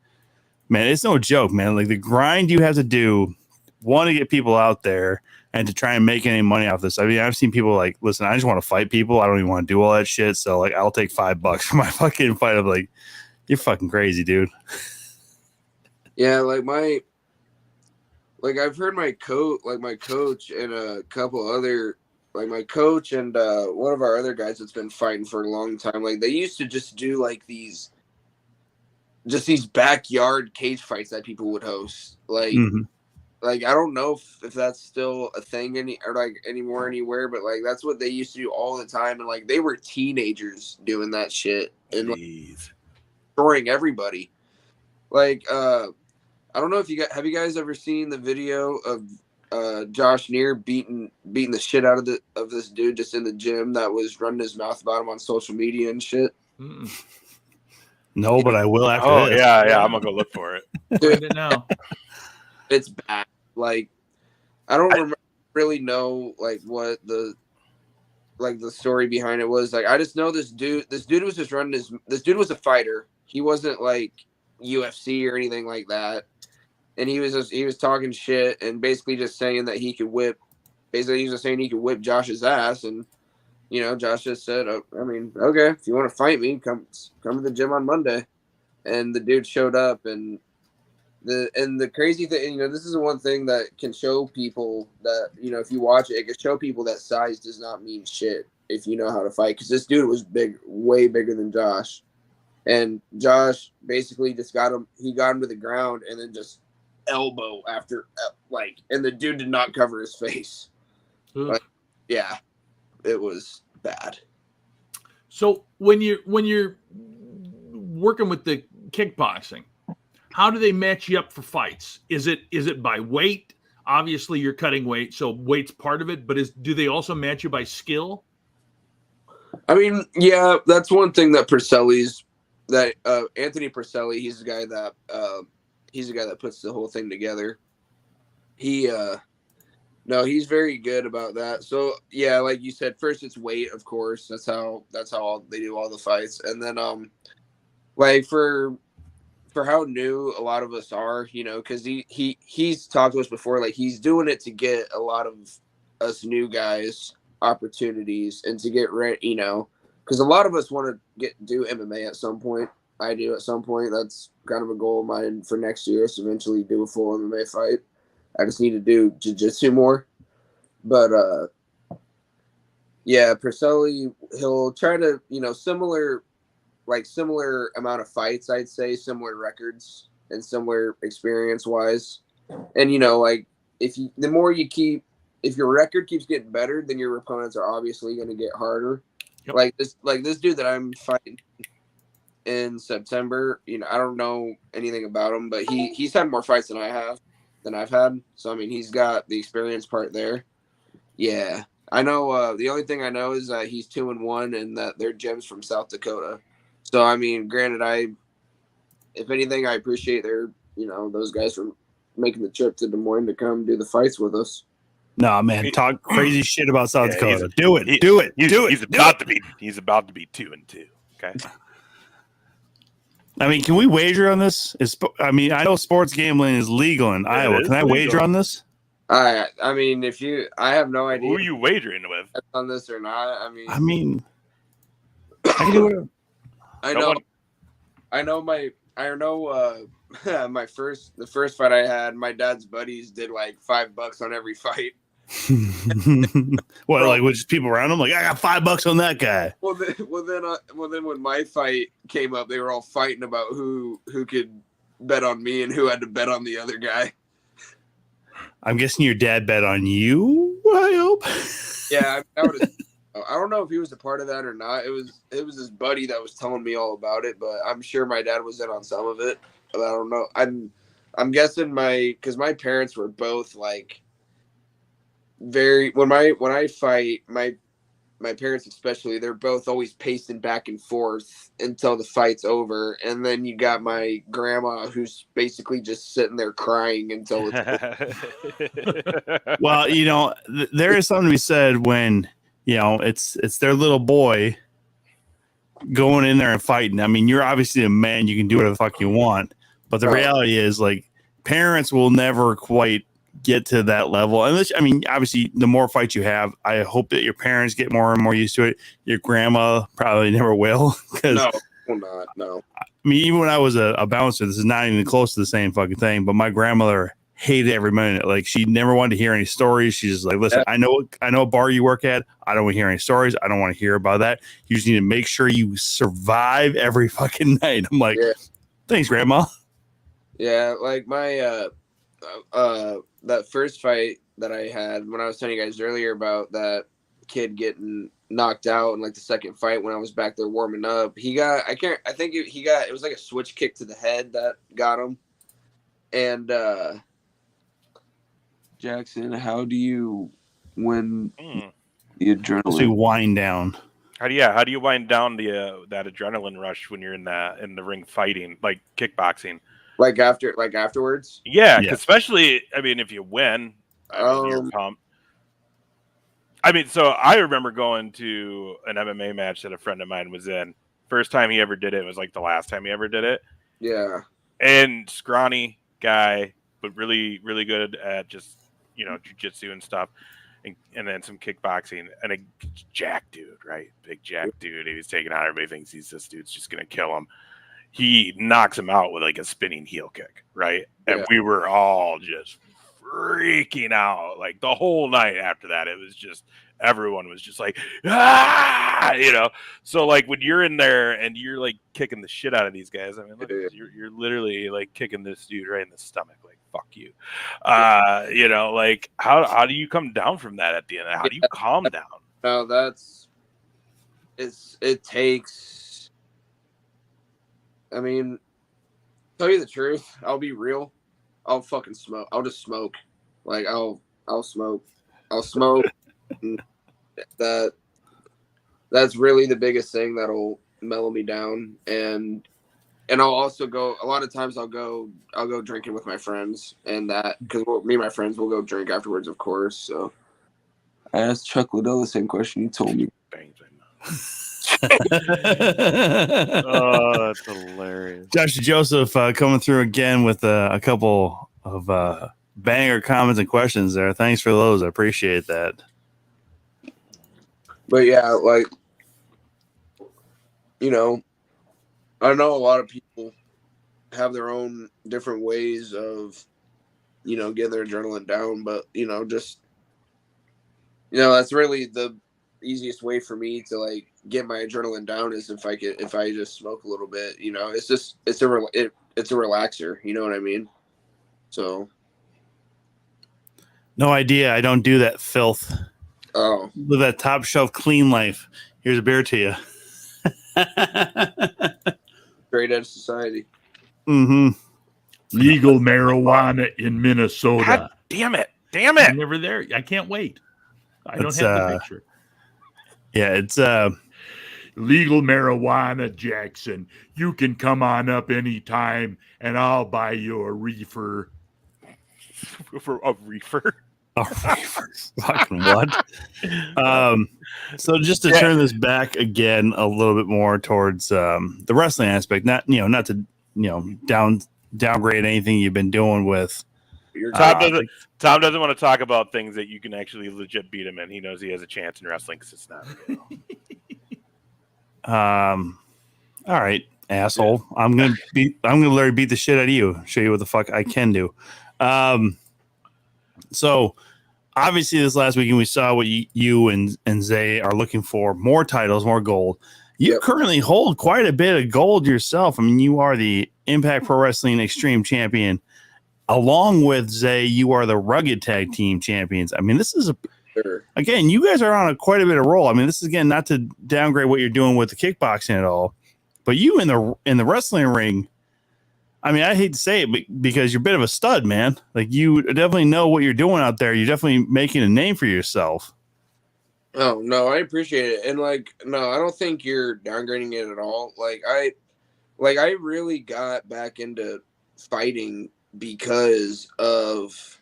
man, it's no joke, man. Like the grind you have to do, one, to get people out there and to try and make any money off this. I mean, I've seen people like, listen, I just want to fight people. I don't even want to do all that shit. So like, I'll take $5 for my fucking fight. I'm like, you're fucking crazy, dude. Yeah, I've heard my coach and a couple other, like my coach and one of our other guys that's been fighting for a long time. Like they used to just do like these backyard cage fights that people would host. Like, like I don't know if that's still a thing anymore anywhere, but like that's what they used to do all the time. And like they were teenagers doing that shit and like, destroying everybody. Like I don't know if have you guys ever seen the video of Josh Neer beating the shit out of this dude just in the gym that was running his mouth about him on social media and shit? No, but I will after this. Yeah, I'm gonna go look for it. Dude, now. It's bad. Like I don't really know like what the story behind it was. Like I just know this dude was just running this dude was a fighter. He wasn't like UFC or anything like that. And he was talking shit and basically just saying that he could whip Josh's ass, and Josh just said, oh, I mean, okay, if you want to fight me, come to the gym on Monday. And the dude showed up, and the crazy thing, this is the one thing that can show people that, if you watch it, it can show people that size does not mean shit if you know how to fight. Because this dude was big, way bigger than Josh. And Josh basically just got him to the ground and then just elbow after and the dude did not cover his face. Like, yeah, it was bad. So when you're working with the kickboxing, how do they match you up for fights? Is it by weight? Obviously you're cutting weight, so weight's part of it, but do they also match you by skill? I mean, yeah, that's one thing that Anthony Purcelli, he's the guy that puts the whole thing together. He's very good about that. So yeah, like you said, first it's weight, of course. That's how they do all the fights. And then like for how new a lot of us are, because he's talked to us before, like he's doing it to get a lot of us new guys opportunities and to get ready, because a lot of us want to do MMA at some point. I do at some point. That's kind of a goal of mine for next year, is to eventually do a full MMA fight. I just need to do jiu-jitsu more. But yeah, Purcelli, he'll try to, similar amount of fights, I'd say, similar records and similar experience wise. And like if your record keeps getting better, then your opponents are obviously going to get harder. Yep. Like this dude that I'm fighting in September, you know, I don't know anything about him, but he's had more fights than I've had. So I mean, he's got the experience part there. Yeah, I know. The only thing I know is that he's 2-1, and that they're gyms from South Dakota. So I mean, granted, if anything, I appreciate those guys from making the trip to Des Moines to come do the fights with us. No, man, talk crazy shit about South Dakota. Do it. He's about to be 2-2. Okay. I mean, can we wager on this? I know sports gambling is legal in Iowa. Can I wager on this? I mean, I have no idea Who are you wagering with on this or not. I can do whatever. I know the first fight I had, my dad's buddies did like $5 on every fight. What, like with people around him? Like, I got $5 on that guy. Well, then when my fight came up, they were all fighting about who could bet on me and who had to bet on the other guy. I'm guessing your dad bet on you. I hope. Yeah, I don't know if he was a part of that or not. It was his buddy that was telling me all about it, but I'm sure my dad was in on some of it. But I don't know. I'm guessing because my parents were both like very when I fight my parents especially, they're both always pacing back and forth until the fight's over, and then you got my grandma who's basically just sitting there crying until it's over. Well, there is something to be said when it's their little boy going in there and fighting. I mean, you're obviously a man; you can do whatever the fuck you want, but the reality is, like, parents will never quite get to that level. Unless, I mean, obviously, the more fights you have, I hope that your parents get more and more used to it. Your grandma probably never will. No, will not. No. I mean, even when I was a bouncer, this is not even close to the same fucking thing. But my grandmother hated every minute. Like, she never wanted to hear any stories. She's just like, listen, I know a bar you work at. I don't want to hear any stories. I don't want to hear about that. You just need to make sure you survive every fucking night. I'm like, thanks, Grandma. Yeah, like my that first fight that I had when I was telling you guys earlier about that kid getting knocked out in like the second fight when I was back there warming up, it was like a switch kick to the head that got him. And Jaxon, how do you win the adrenaline? So you wind down. How do you wind down that adrenaline rush when you're in the ring fighting, like kickboxing? Like afterwards? Yeah, especially, I mean, if you win, you're pumped. I mean, so I remember going to an MMA match that a friend of mine was in. First time he ever did it was like the last time he ever did it. Yeah. And scrawny guy, but really, really good at just, jiu-jitsu and stuff. And then some kickboxing. And a jack dude, right? Big jack dude. He was taking out. Everybody thinks this dude's just going to kill him. He knocks him out with like a spinning heel kick, right? And we were all just freaking out. Like the whole night after that, it was just, everyone was just like, So like when you're in there and you're like kicking the shit out of these guys, I mean, look, you're literally like kicking this dude right in the stomach, like, fuck you. Like how do you come down from that at the end? How do you calm down? No, it takes, I mean, tell you the truth, I'll be real. I'll fucking smoke. I'll just smoke. Like I'll smoke. I'll smoke. That's really the biggest thing that'll mellow me down. And I'll also go, a lot of times I'll go drinking with my friends, and that, because me and my friends will go drink afterwards, of course. So I asked Chuck Liddell the same question. He told me. Oh, that's hilarious. Josh Joseph coming through again with a couple of banger comments and questions there. Thanks for those. I appreciate that. But yeah, like, I know a lot of people have their own different ways of, getting their adrenaline down, but, that's really the easiest way for me to like get my adrenaline down is if I just smoke a little bit. It's a relaxer, you know what I mean? So no idea. I don't do that filth. Oh, Live that top shelf clean life. Here's a beer to you. Straight edge society. Mm-hmm. Legal marijuana in Minnesota. God damn it. Damn it. I'm never there. I can't wait. I don't It's, have the picture. Yeah, it's Legal marijuana, Jackson. You can come on up anytime and I'll buy you a reefer. For a reefer. a reefer. Fucking what? So just to turn this back again a little bit more towards the wrestling aspect, not to downgrade anything you've been doing with. Tom doesn't want to talk about things that you can actually legit beat him in. He knows he has a chance in wrestling because it's not real. All right, asshole. Yeah. I'm gonna literally beat the shit out of you. Show you what the fuck I can do. So obviously this last weekend we saw what you and Zay are looking for: more titles, more gold. You currently hold quite a bit of gold yourself. I mean, you are the Impact Pro Wrestling Extreme Champion. Along with Zay, you are the Rugged Tag Team Champions. I mean, this is again, you guys are on quite a bit of roll. I mean, this is again not to downgrade what you're doing with the kickboxing at all, but you in the wrestling ring. I mean, I hate to say it, but because you're a bit of a stud, man. Like, you definitely know what you're doing out there. You're definitely making a name for yourself. Oh no, I appreciate it, and no, I don't think you're downgrading it at all. I really got back into fighting because of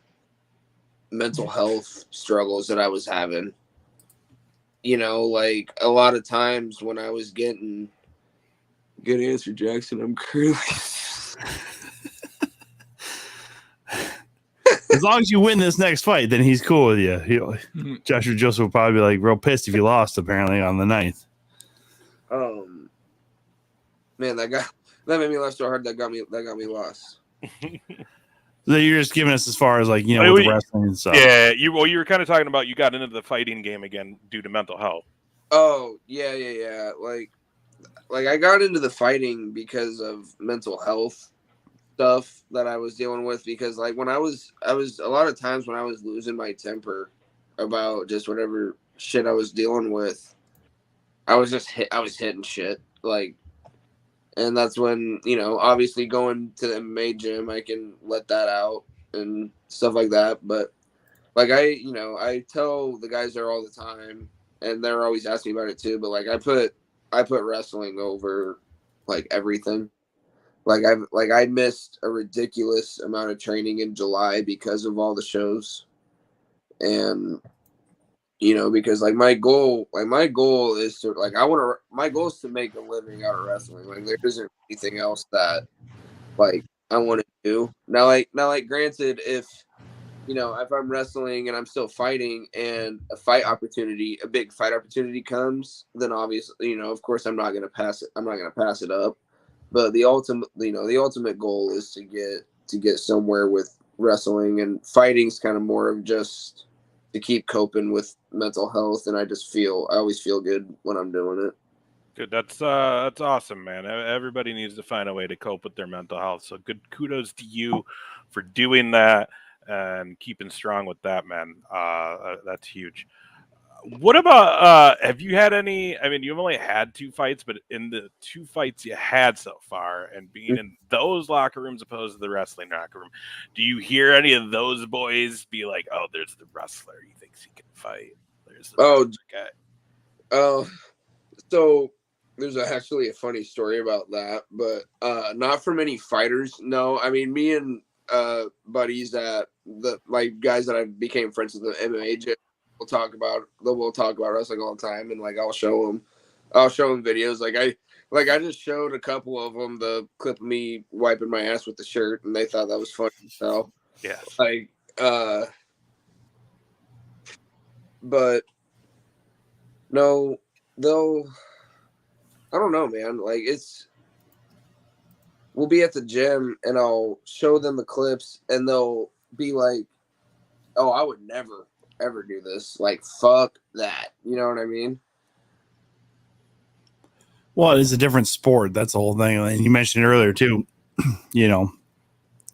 mental health struggles that I was having. A lot of times when I was getting good answer, Jackson, I'm curly. As long as you win this next fight, then he's cool with you. Joshua Joseph will probably be like real pissed if you lost, apparently, on the 9th. Man, that made me laugh so hard that got me lost. So you're just giving us as far as with the wrestling and stuff. Yeah, you were kind of talking about you got into the fighting game again due to mental health. Oh, yeah. Like I got into the fighting because of mental health stuff that I was dealing with, because when I was a lot of times when I was losing my temper about just whatever shit I was dealing with, I was hitting shit, and that's when, obviously going to the MMA gym, I can let that out and stuff like that. But I tell the guys there all the time, and they're always asking me about it too. But I put wrestling over everything. I missed a ridiculous amount of training in July because of all the shows, and because my goal is to my goal is to make a living out of wrestling. There isn't anything else that I want to do now. Granted, if I'm wrestling and I'm still fighting and a big fight opportunity comes, then obviously, of course I'm not going to pass it. I'm not going to pass it up. But the ultimate goal is to get somewhere with wrestling, and fighting's kind of more of just to keep coping with mental health. And I always feel good when I'm doing it. Dude, that's awesome, man. Everybody needs to find a way to cope with their mental health. So good kudos to you for doing that and keeping strong with that, man. That's huge. What about have you had any? I mean, you've only had 2 fights, but in the 2 fights you had so far, and being in those locker rooms opposed to the wrestling locker room, do you hear any of those boys be like, "Oh, there's the wrestler. He thinks he can fight. There's the guy." Oh, so there's actually a funny story about that, but not from any fighters. No, I mean, me and buddies that guys that I became friends with the MMA gym. We'll talk about wrestling all the time, and I'll show them videos. I just showed a couple of them the clip of me wiping my ass with the shirt, and they thought that was funny. So yeah, but no, they'll. I don't know, man. We'll be at the gym, and I'll show them the clips, and they'll be like, "Oh, I would never ever do this. Fuck that." You know what I mean? Well, it's a different sport. That's the whole thing. And you mentioned it earlier too.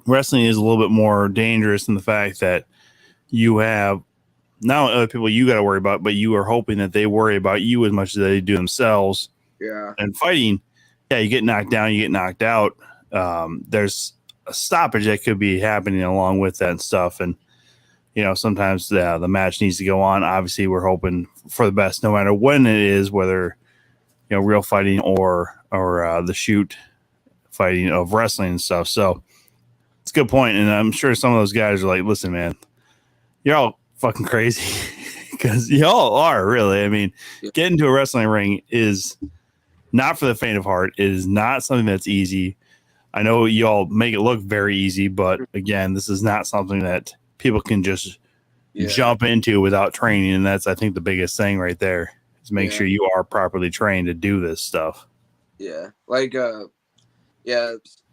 Wrestling is a little bit more dangerous in the fact that you have not only other people you got to worry about, but you are hoping that they worry about you as much as they do themselves. Yeah. And fighting, yeah, you get knocked down, you get knocked out. There's a stoppage that could be happening along with that and stuff. And, sometimes the match needs to go on. Obviously, we're hoping for the best no matter when it is, whether, real fighting or the shoot fighting of wrestling and stuff. So it's a good point. And I'm sure some of those guys are like, listen, man, you're all fucking crazy because y'all are really. I mean, getting to a wrestling ring is not for the faint of heart. It is not something that's easy. I know y'all make it look very easy, but again, this is not something that people can just jump into without training. And that's, I think, the biggest thing right there is make sure you are properly trained to do this stuff. Yeah.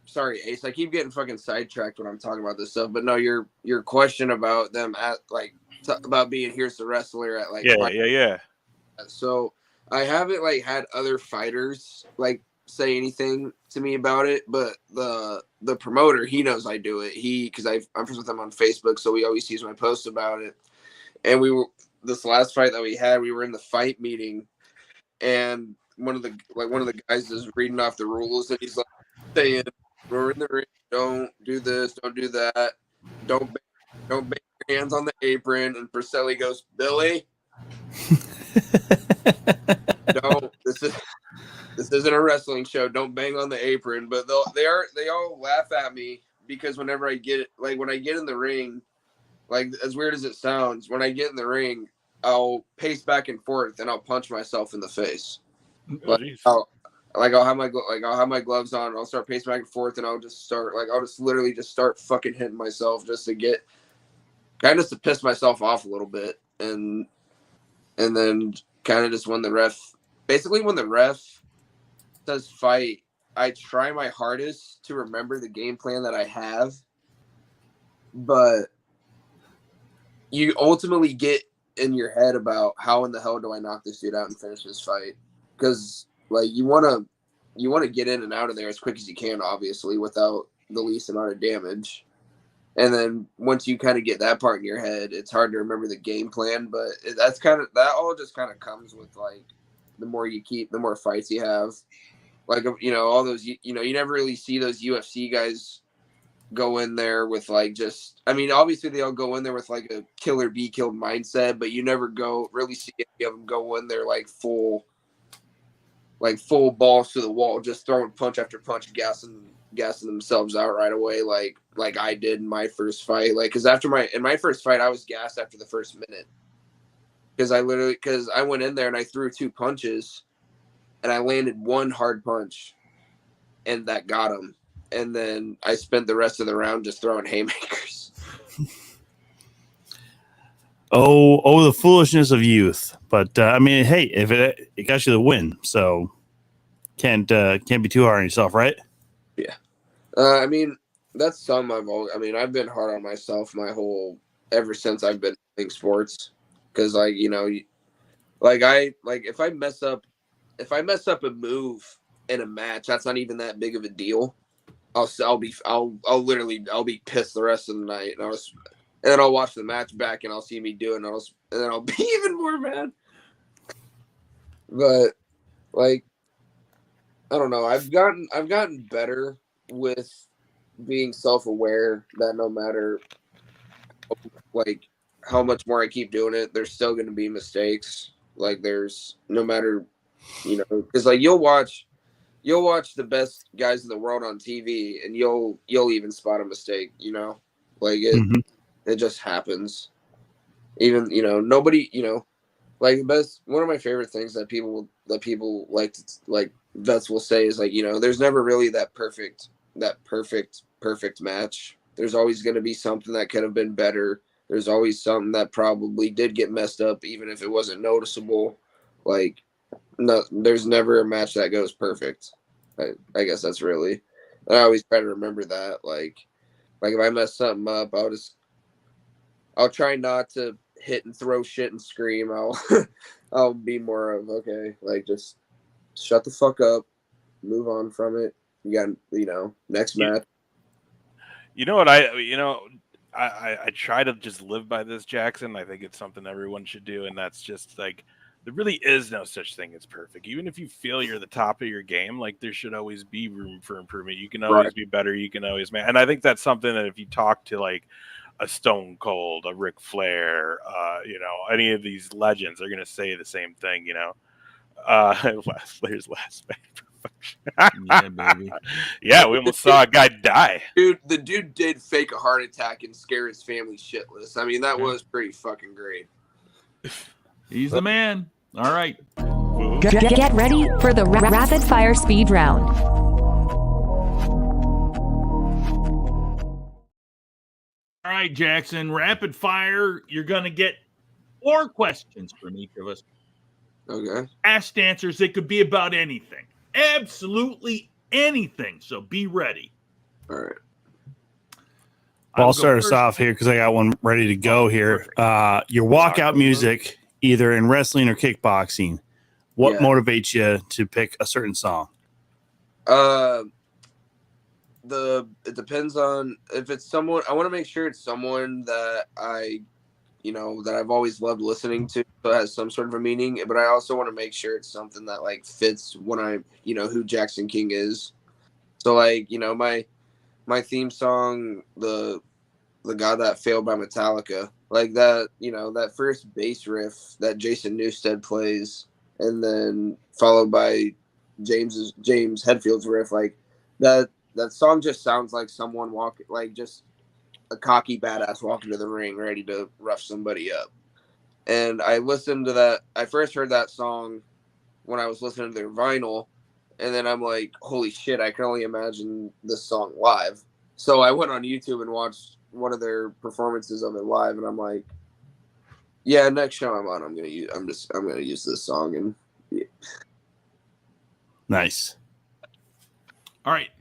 Sorry, Ace. I keep getting fucking sidetracked when I'm talking about this stuff. But no, your question about them about being here's the wrestler at yeah. So I haven't had other fighters say anything to me about it, but the promoter, he knows I do it. Because I'm friends with him on Facebook, so he always sees my posts about it. And this last fight that we had, we were in the fight meeting, and one of the guys is reading off the rules, and he's saying, "We're in the ring. Don't do this. Don't do that. Don't bang your hands on the apron." And Priscelli goes, "Billy, don't. This isn't a wrestling show. Don't bang on the apron." But they all laugh at me because whenever I get when I get in the ring, as weird as it sounds, when I get in the ring, I'll pace back and forth and I'll punch myself in the face. I'll have my gloves on. I'll start pacing back and forth, and I'll just literally start fucking hitting myself just to get to piss myself off a little bit, and then kind of just when the ref says fight, I try my hardest to remember the game plan that I have, but you ultimately get in your head about how in the hell do I knock this dude out and finish this fight, because you want to get in and out of there as quick as you can, obviously, without the least amount of damage. And then once you kind of get that part in your head, it's hard to remember the game plan. But that all just kind of comes with the more you keep, the more fights you have. All those, you never really see those UFC guys go in there with obviously they all go in there with a killer be killed mindset, but you never really see any of them go in there full balls to the wall, just throwing punch after punch, gassing themselves out right away, like I did in my first fight. Because in my first fight, I was gassed after the first minute, because I went in there and I threw 2 punches, and I landed 1 hard punch, and that got him. And then I spent the rest of the round just throwing haymakers. Oh, the foolishness of youth. But I mean, hey, if it got you the win, so can't be too hard on yourself, right? Yeah. I mean, that's something I've been hard on myself ever since I've been playing sports, because if I mess up a move in a match, that's not even that big of a deal. I'll be pissed the rest of the night, and then I'll watch the match back and I'll see me do it, and then I'll be even more mad. But I don't know. I've gotten better with being self-aware that no matter how much more I keep doing it, there's still going to be mistakes. There's no matter, because you'll watch the best guys in the world on TV, and you'll even spot a mistake. It just happens. Even nobody the best, one of my favorite things that people vets will say is there's never really that perfect match. There's always going to be something that could have been better. There's always something that probably did get messed up, even if it wasn't noticeable. No, there's never a match that goes perfect. I guess that's really, I always try to remember that. If I mess something up, I'll try not to hit and throw shit and scream. I'll be more of, okay, just shut the fuck up, move on from it. You got, next match. You know what I try to just live by this, Jackson. I think it's something everyone should do, and that's just like there really is no such thing as perfect. Even if you feel you're the top of your game, like there should always be room for improvement. You can always be better. You can always and I think that's something that if you talk to like a Stone Cold, a Ric Flair, any of these legends, they're gonna say the same thing. Flair's last man. Yeah, baby. Yeah, we almost saw a guy die. Dude, the dude did fake a heart attack and scare his family shitless. I mean, that was pretty fucking great. He's the man. All right. Get ready for the rapid fire speed round. All right, Jackson. Rapid fire. You're going to get 4 questions from each of us. Okay. Asked answers. They could be about anything. Absolutely anything. So be ready. All right. Well, I'll start us off here because I got one ready to go here. Your walkout music, either in wrestling or kickboxing, what motivates you to pick a certain song? It depends on if it's someone. I want to make sure it's someone that that I've always loved listening to, so it has some sort of a meaning. But I also want to make sure it's something that like fits when I, who Jaxon King is. So like, my theme song, the God That Failed by Metallica, like that, that first bass riff that Jason Newsted plays, and then followed by James Hetfield's riff, like that song just sounds like someone walking, like just a cocky badass walking to the ring ready to rough somebody up. And I listened to that. I first heard that song when I was listening to their vinyl, and then I'm like, holy shit, I can only imagine this song live. So I went on YouTube and watched one of their performances of it live, and I'm like, yeah, next show I'm on, I'm gonna use this song. And yeah. Nice. All right.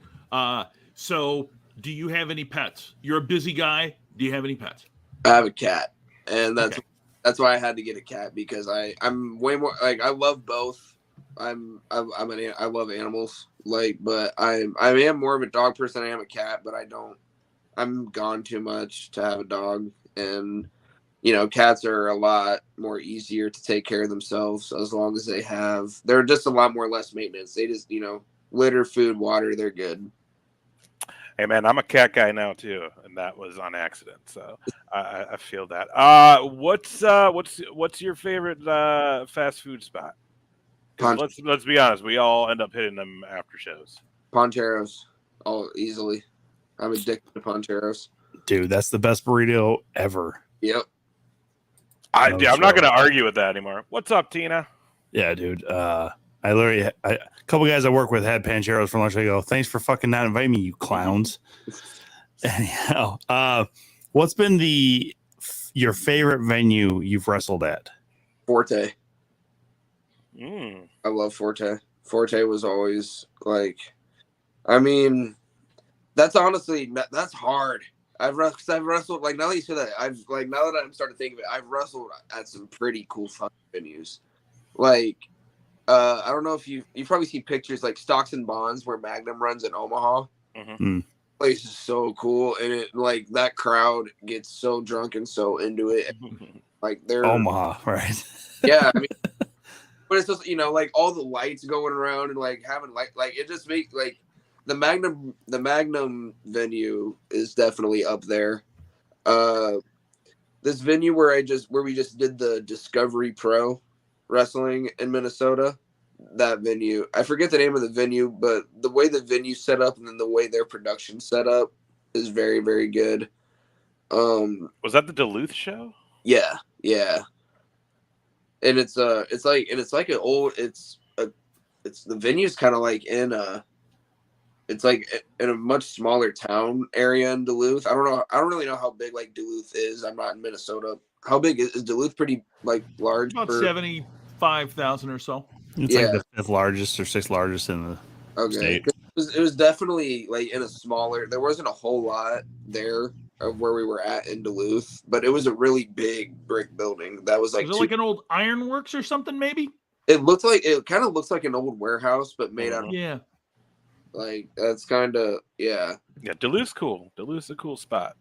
So do you have any pets? You're a busy guy. Do you have any pets? I have a cat, and that's why I had to get a cat, because I'm way more like, I love both. I love animals, but I am more of a dog person than I am a cat, but I'm gone too much to have a dog. And cats are a lot more easier to take care of themselves, as long as they're just a lot more less maintenance. They just litter, food, water, they're good. Hey man, I'm a cat guy now too, and that was on accident. So I feel that. What's your favorite fast food spot? Let's be honest, we all end up hitting them after shows. Poncheros, easily. I'm addicted to Poncheros. Dude, that's the best burrito ever. Yep. I'm not going to argue with that anymore. What's up, Tina? Yeah, dude. A couple guys I work with had Pancheros for lunch. I go, thanks for fucking not inviting me, you clowns. Anyhow, what's been your favorite venue you've wrestled at? Forte. I love Forte. Forte was always like, that's hard. I've wrestled, like, now that you say that, now that I'm starting to think of it, I've wrestled at some pretty cool fucking venues. Like, I don't know if you probably see pictures like Stocks and Bonds where Magnum runs in Omaha. Mm-hmm. Place is so cool, and it, like, that crowd gets so drunk and so into it. Like, they're Omaha, right? Yeah, but it's just, like, all the lights going around and like having like it just makes, like, the Magnum venue is definitely up there. This venue where we just did the Discovery Pro wrestling in Minnesota, that venue, I forget the name of the venue, but the way the venue set up and then the way their production set up is very, very good. Was that the Duluth show? Yeah. And it's like an old, the venue's kind of like it's like in a much smaller town area in Duluth. I don't really know how big like Duluth is. I'm not in Minnesota. How big is Duluth? Pretty like large? About 75,000 or so. It's like the 5th largest or 6th largest in the state. It was definitely like in a smaller. There wasn't a whole lot there of where we were at in Duluth, but it was a really big brick building that was like. Was it like an old ironworks or something? Maybe. It kind of looks like an old warehouse, but made out of. Yeah. Like, that's kind of, yeah. Yeah, Duluth's cool. Duluth's a cool spot.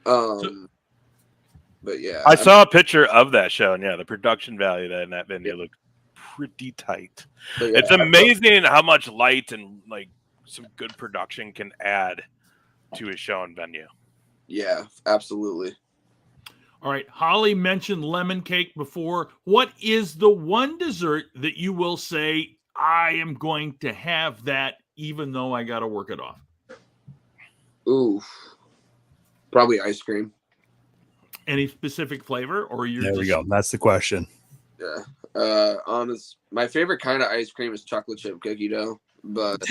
But yeah, I saw a picture of that show, and yeah, the production value in that venue looked pretty tight. Yeah, it's amazing how much light and like some good production can add to a show and venue. Yeah, absolutely. All right, Holly mentioned lemon cake before. What is the one dessert that you will say, I am going to have that even though I got to work it off? Ooh, probably ice cream. Any specific flavor, or you're There we go. That's the question. Yeah. My favorite kind of ice cream is chocolate chip cookie dough, but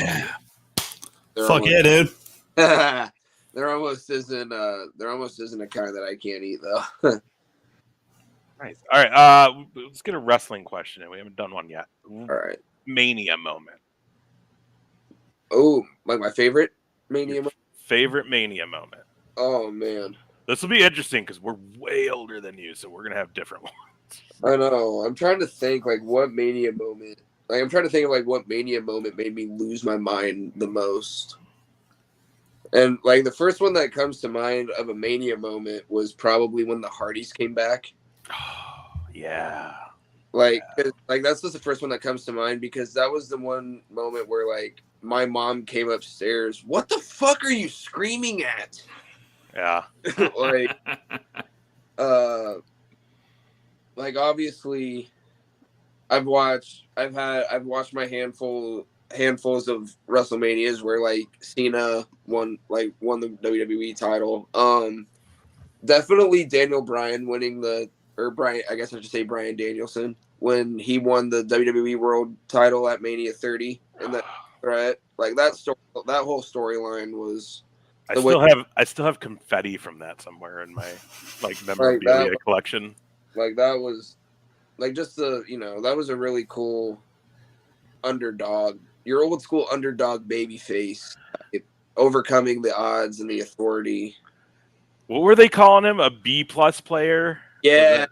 fuck yeah, dude. there almost isn't a kind that I can't eat though. Nice. All right. Let's get a wrestling question, and we haven't done one yet. All right. Mania moment. Oh, like my favorite Mania moment? Favorite Mania moment. Oh man. This will be interesting because we're way older than you, so we're gonna have different ones. I know. I'm trying to think like what Mania moment. Like I'm trying to think of like what Mania moment made me lose my mind the most. And like the first one that comes to mind of a Mania moment was probably when the Hardys came back. Oh, yeah. Like that's just the first one that comes to mind because that was the one moment where like my mom came upstairs. What the fuck are you screaming at? Yeah. Like obviously I've watched my handfuls of WrestleManias where like Cena won the WWE title. Definitely Daniel Bryan I guess I should say Bryan Danielson when he won the WWE World title at Mania 30 and that threat. Like that whole storyline was I still have confetti from that somewhere in my memorabilia collection. Like that was like just that was a really cool underdog, your old school underdog baby face, overcoming the odds and the authority. What were they calling him? A B+ player? Yeah.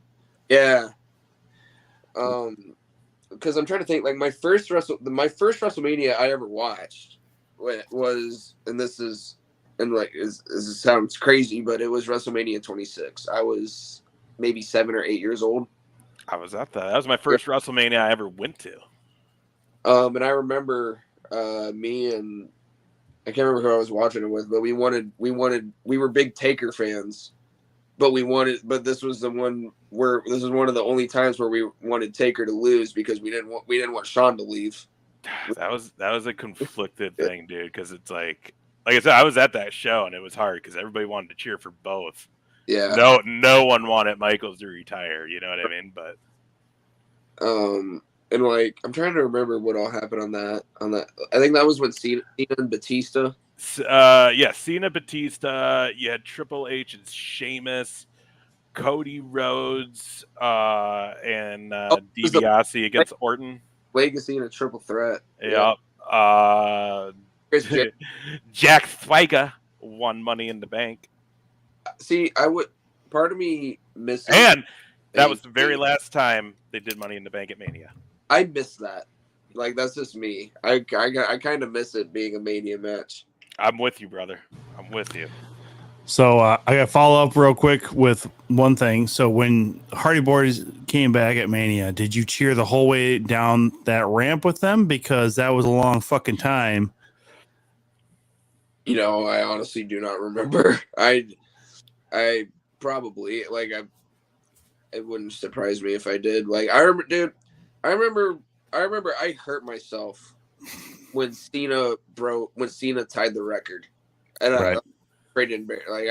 Because I'm trying to think. Like my first WrestleMania I ever watched was, and this sounds crazy, but it was WrestleMania 26. I was maybe 7 or 8 years old. I was at that. That was my first WrestleMania I ever went to. And I remember me and I can't remember who I was watching it with, but we were big Taker fans, but this was one of the only times where we wanted Taker to lose because we didn't want Shawn to leave. That was a conflicted thing, dude, because it's like I said, I was at that show and it was hard because everybody wanted to cheer for both. Yeah. No one wanted Michaels to retire, you know what I mean? But and like I'm trying to remember what all happened on that. I think that was when Cena and Batista. Cena, Batista. You had Triple H and Sheamus, Cody Rhodes, and DiBiase against Orton. Legacy and a triple threat. Yep. Jack Swagger won Money in the Bank. See, part of me missed. And that was the very last time they did Money in the Bank at Mania. I missed that. Like that's just me. I kind of miss it being a Mania match. I'm with you, brother. I'm with you. So I got to follow up real quick with one thing. So when Hardy Boys came back at Mania, did you cheer the whole way down that ramp with them? Because that was a long fucking time. I honestly do not remember. I probably it wouldn't surprise me if I did. Like I remember I hurt myself when Cena tied the record, and right. I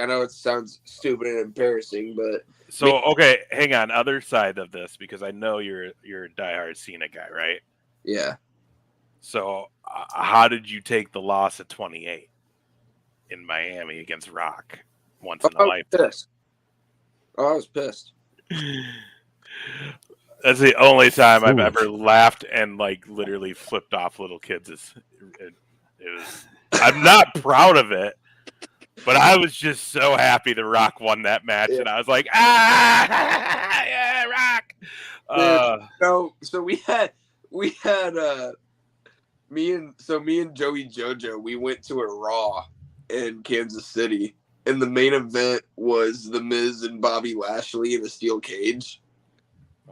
know it sounds stupid and embarrassing, but okay, hang on. Other side of this, because I know you're a diehard Cena guy, right? Yeah. So how did you take the loss at 28 in Miami against Rock once in a lifetime? I was pissed. That's the only time I've ever laughed and literally flipped off little kids. I'm not proud of it, but I was just so happy the Rock won that match, and I was like, yeah, Rock. So we had me and Joey JoJo. We went to a Raw in Kansas City, and the main event was The Miz and Bobby Lashley in a steel cage.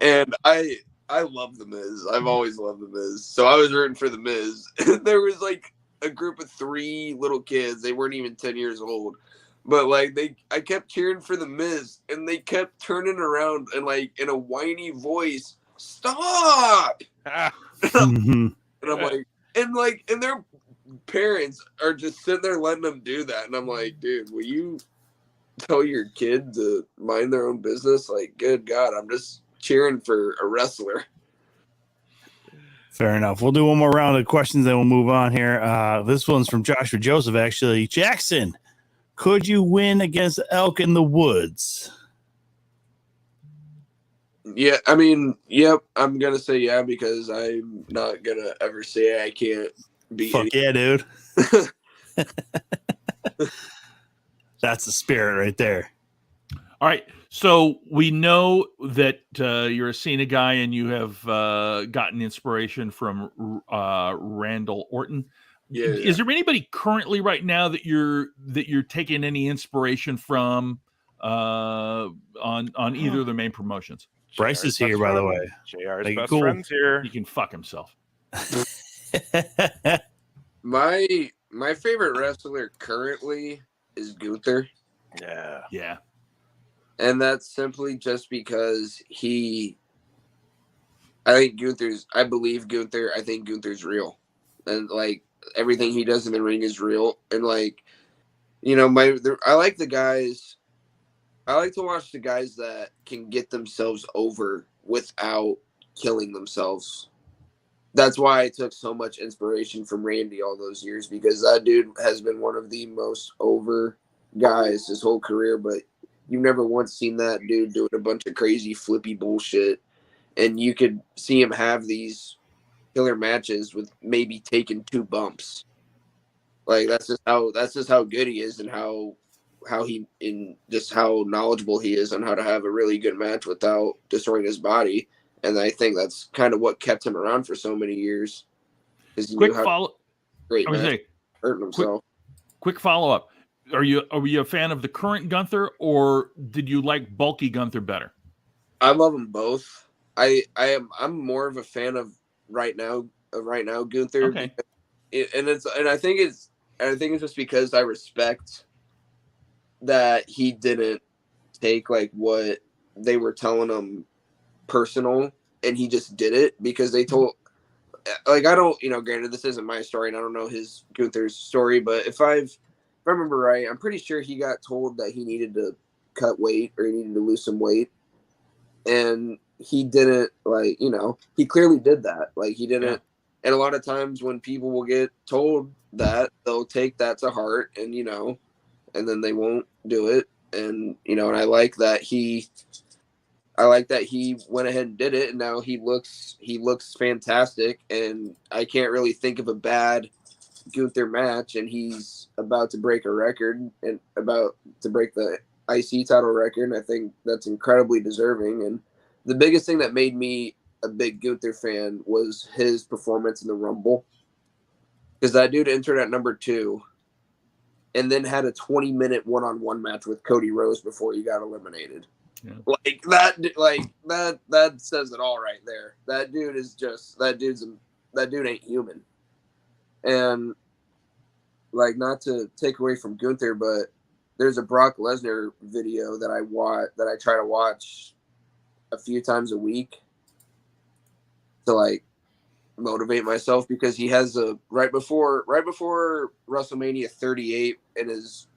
And I love The Miz. I've always loved The Miz. So I was rooting for The Miz. And there was like a group of 3 little kids. They weren't even 10 years old. But like I kept cheering for The Miz, and they kept turning around and like in a whiny voice, "Stop!" And I'm like, and their parents are just sitting there letting them do that, and I'm like, dude, will you tell your kid to mind their own business? Like, good God, I'm just cheering for a wrestler. Fair enough. We'll do one more round of questions, then we'll move on here. This one's from Joshua Joseph, actually. Jaxon, could you win against Elk in the Woods? Yeah, I mean, yep, I'm gonna say yeah, because I'm not gonna ever say I can't beat. Fuck yeah, dude. That's the spirit right there. All right. So we know that you're a Cena guy and you have gotten inspiration from Randall Orton. Yeah. Is there anybody currently right now that you're taking any inspiration from on either of the main promotions? Bryce is here, by the way. JR's Like, best cool. friend's here. He can fuck himself. My favorite wrestler currently is Gunther. Yeah. Yeah. And that's simply just because I believe Gunther. I think Gunther's real. And like everything he does in the ring is real. And like, you know, I like the guys. I like to watch the guys that can get themselves over without killing themselves. That's why I took so much inspiration from Randy all those years, because that dude has been one of the most over guys his whole career, but you've never once seen that dude doing a bunch of crazy flippy bullshit. And you could see him have these killer matches with maybe taking 2 bumps. Like that's just how good he is, and how knowledgeable he is on how to have a really good match without destroying his body. And I think that's kind of what kept him around for so many years. Quick follow. Great I was match, saying, hurting himself. Quick follow up. Are you a fan of the current Gunther, or did you like bulky Gunther better? I love them both. I'm more of a fan of right now Gunther. Okay. I think it's just because I respect that he didn't take like what they were telling him personal, and he just did it because they told, like, I don't, granted this isn't my story and I don't know his Gunther's story, but if I remember right, I'm pretty sure he got told that he needed to cut weight or he needed to lose some weight, and he didn't, like, he clearly did that. Like, he didn't. Yeah. And a lot of times when people will get told that, they'll take that to heart, and and then they won't do it. And and I like that he went ahead and did it, and now he looks fantastic. And I can't really think of a bad Gunther match, and he's about to break a record and about to break the IC title record, and I think that's incredibly deserving. And the biggest thing that made me a big Gunther fan was his performance in the Rumble, because that dude entered at number 2 and then had a 20-minute one-on-one match with Cody Rhodes before he got eliminated. Yeah. That says it all right there. That dude ain't human. And like, not to take away from Gunther, but there's a Brock Lesnar video that I try to watch a few times a week to like motivate myself, because he has a right before WrestleMania 38 in his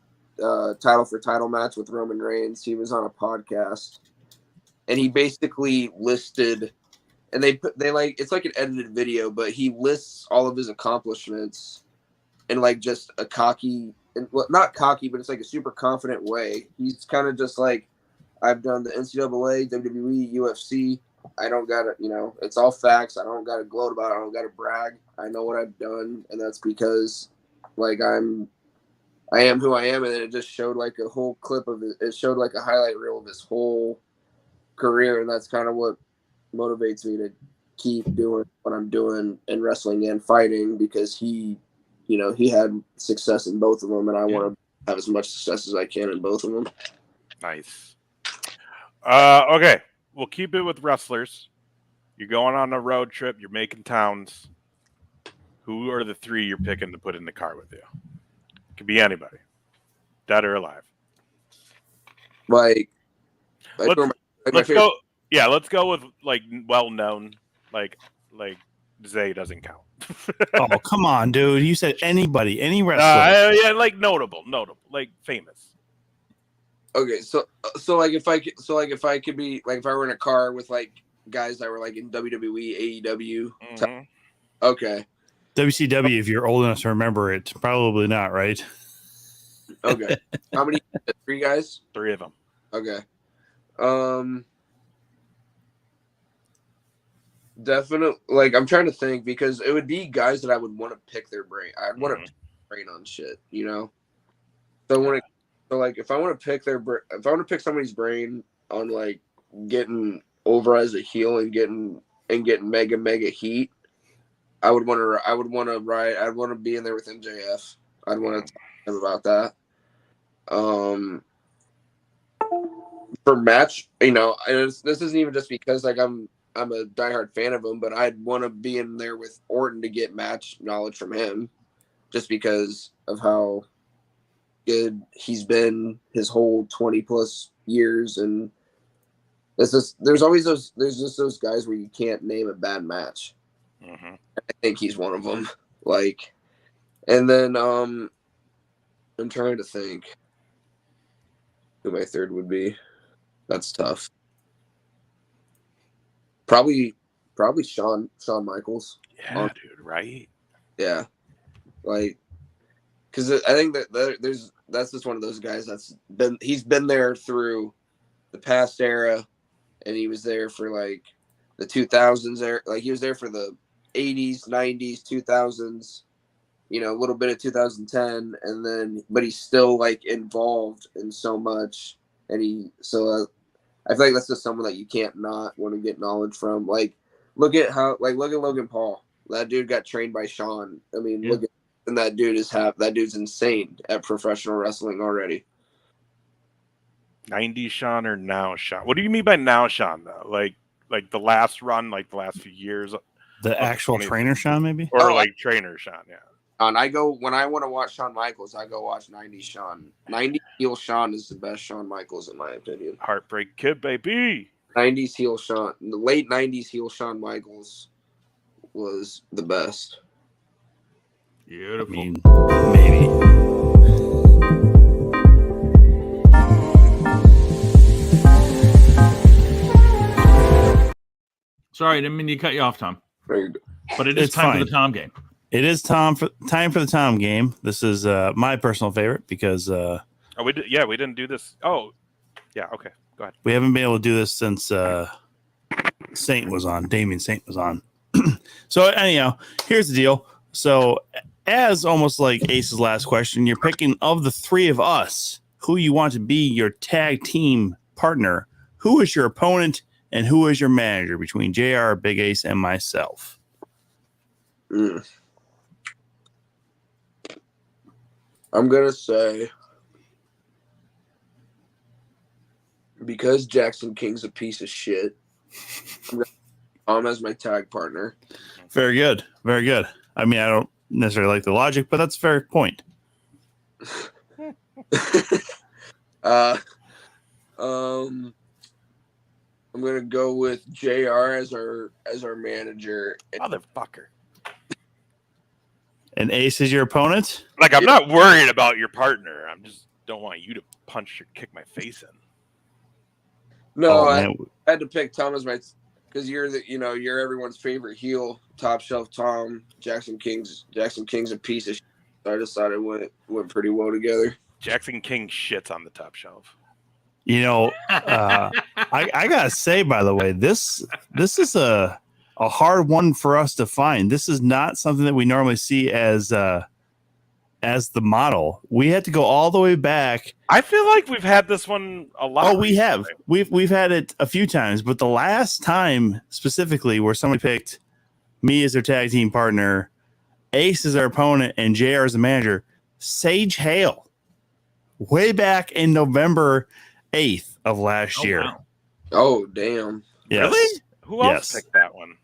title match with Roman Reigns, he was on a podcast and he basically listed, and they like, it's like an edited video, but he lists all of his accomplishments in like just a cocky, and well, not cocky, but it's like a super confident way. He's kind of just like, I've done the NCAA, WWE, UFC. I don't gotta, it's all facts. I don't gotta gloat about it. I don't gotta brag. I know what I've done, and that's because like I am who I am. And then it just showed like a whole clip of it. It showed like a highlight reel of his whole career, and that's kind of what motivates me to keep doing what I'm doing in wrestling and fighting, because he had success in both of them, and I want to have as much success as I can in both of them. Nice. Okay, we'll keep it with wrestlers. You're going on a road trip. You're making towns. Who are the 3 you're picking to put in the car with you? Could be anybody, dead or alive. Like Let's go. Yeah, let's go with like well known. Like Zay doesn't count. Oh, come on, dude! You said anybody, any wrestler. Yeah, like notable, like famous. Okay, so like if I could be like if I were in a car with like guys that were like in WWE, AEW. Mm-hmm. Okay. WCW, if you're old enough to remember it, probably not, right? Okay. How many? 3 guys? 3 of them. Okay. Definitely. Like I'm trying to think because it would be guys that I would want to pick their brain. I'd want to pick their brain on shit, you know. So if I want to pick if I want to pick somebody's brain on like getting over as a heel and getting mega heat, I would want to be in there with MJF. I'd want to talk to him about that. For match, you know, this isn't even just because like I'm a diehard fan of him, but I'd want to be in there with Orton to get match knowledge from him, just because of how good he's been his whole 20+ years, and there's just those guys where you can't name a bad match. Mm-hmm. I think he's one of them. Like, and then I'm trying to think who my third would be. That's tough. Probably Shawn Michaels. Yeah, dude, right? Yeah, like, because I think that that's just one of those guys he's been there through the past era, and he was there for like the 2000s era. Like he was there for the 80s, 90s, 2000s. You know, a little bit of 2010, and then but he's still like involved in so much, and I feel like that's just someone that you can't not want to get knowledge from. Like, look at Logan Paul. That dude got trained by Shawn. I mean, look at and that dude's insane at professional wrestling already. 90s Shawn or now Shawn? What do you mean by now Shawn though? Like the last run, like the last few years. The actual trainer Shawn, maybe, or like trainer Shawn, yeah. And when I want to watch Shawn Michaels, I go watch 90s Shawn. 90s heel Shawn is the best Shawn Michaels in my opinion. Heartbreak Kid, baby. 90s heel Shawn, the late 90s heel Shawn Michaels was the best. Beautiful. I mean, maybe. Sorry, I didn't mean to cut you off, Tom. Very good. But it is It's time fine. for the Tom game. It is time for the Tom game. This is my personal favorite because we didn't do this. Oh, yeah. Okay, go ahead. we haven't been able to do this since Damien Saint was on. So anyhow, here's the deal. So as almost like Ace's last question, you're picking of the 3 of us who you want to be your tag team partner. Who is your opponent and who is your manager between JR, Big Ace, and myself? I'm going to say, because Jaxon King's a piece of shit, I'm going to Tom as my tag partner. Very good. Very good. I mean, I don't necessarily like the logic, but that's a fair point. I'm going to go with JR as our manager. Motherfucker. And Ace is your opponent? Like, I'm not worried about your partner. I'm just don't want you to punch or kick my face in. No, I had to pick Tom as my, because you're everyone's favorite heel, top shelf Tom. Jaxon King's a piece of shit. So I decided went pretty well together. Jaxon King shits on the top shelf. You know, I gotta say, by the way, this is a hard one for us to find. This is not something that we normally see as the model. We had to go all the way back. I feel like we've had this one a lot. Oh, we have. We've had it a few times, but the last time specifically where somebody picked me as their tag team partner, Ace as our opponent, and JR as the manager, Sage Hale. way back in November 8th of last year. Wow. Oh, damn. Yes. Really? Who else Yes. picked that one?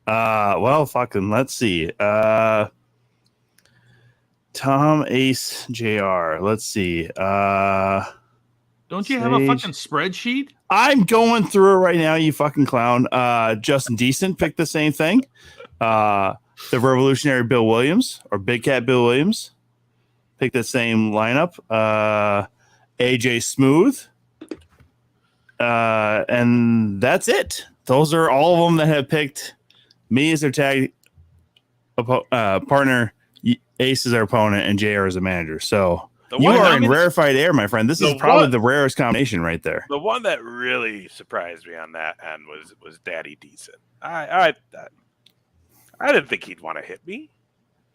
Well, fucking, let's see. Tom Ace JR. Let's see. Don't you have a fucking spreadsheet? I'm going through it right now, you fucking clown. Justin Decent picked the same thing. The Revolutionary Bill Williams or Big Cat Bill Williams picked the same lineup. AJ Smooth. And that's it. Those are all of them that have picked me as their tag partner, Ace is our opponent, and JR is a manager. So you are in rarefied air, my friend. This is probably the rarest combination right there. The one that really surprised me on that end was Daddy Decent. I didn't think he'd want to hit me.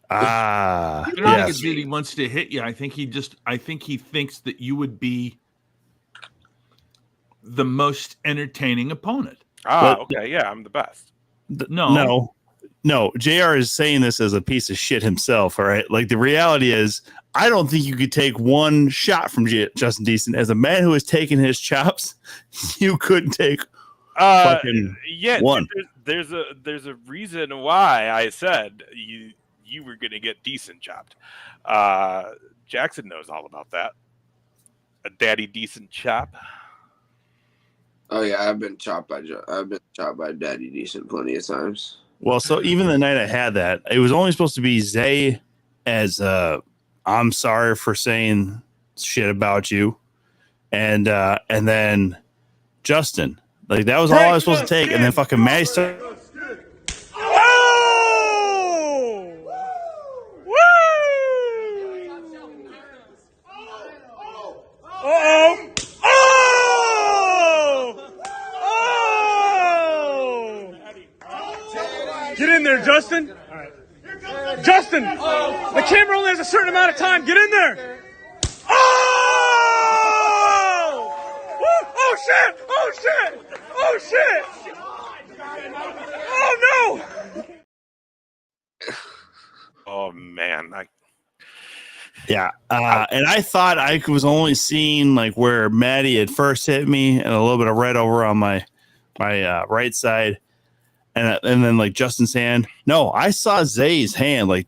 I don't think that he wants to hit you. I think he thinks that you would be the most entertaining opponent. Okay, yeah, I'm the best. No, JR is saying this as a piece of shit himself, all right? Like, the reality is, I don't think you could take one shot from Justin Decent. As a man who has taken his chops, you couldn't take fucking one. There's a reason why I said you were going to get Decent chopped. Jaxon knows all about that. A Daddy Decent chop. Oh yeah, I've been chopped by Daddy Decent plenty of times. Well, so even the night I had that, it was only supposed to be Zay as I'm sorry for saying shit about you, and then Justin. Like, that was all I was supposed to take, and then fucking Maddie started. Get in there, Justin. All right. Justin, the camera only has a certain amount of time. Get in there. Oh! Oh shit! Oh shit! Oh shit! Oh no! Oh man, Yeah, and I thought I was only seeing like where Maddie had first hit me and a little bit of red over on my right side. And then like Justin's hand. No, I saw Zay's hand. Like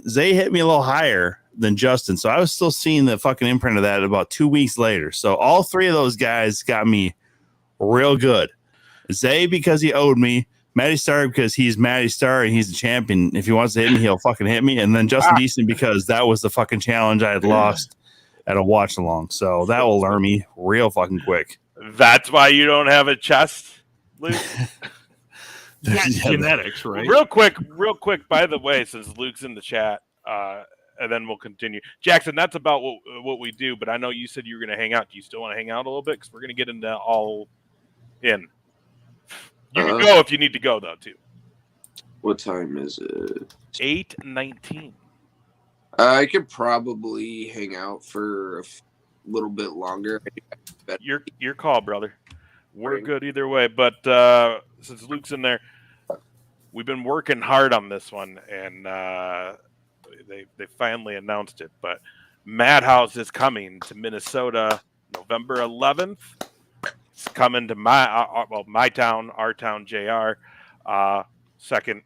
Zay hit me a little higher than Justin. So I was still seeing the fucking imprint of that about 2 weeks later. So all three of those guys got me real good. Zay because he owed me. Matty Star because he's Matty Star and he's the champion. If he wants to hit me, he'll fucking hit me. And then Justin Decent because that was the fucking challenge I had lost at a watch along. So that will learn me real fucking quick. That's why you don't have a chest, Luke. That's genetics, right? Real quick, by the way, since Luke's in the chat, and then we'll continue. Jaxon, that's about what we do, but I know you said you were going to hang out. Do you still want to hang out a little bit? Because we're going to get into all in. You can go if you need to go, though, too. What time is it? 8:19. I could probably hang out for a little bit longer. Your call, brother. We're good either way, but since Luke's in there, we've been working hard on this one, and they finally announced it. But Madhouse is coming to Minnesota November 11th. It's coming to my town, our town, JR. Second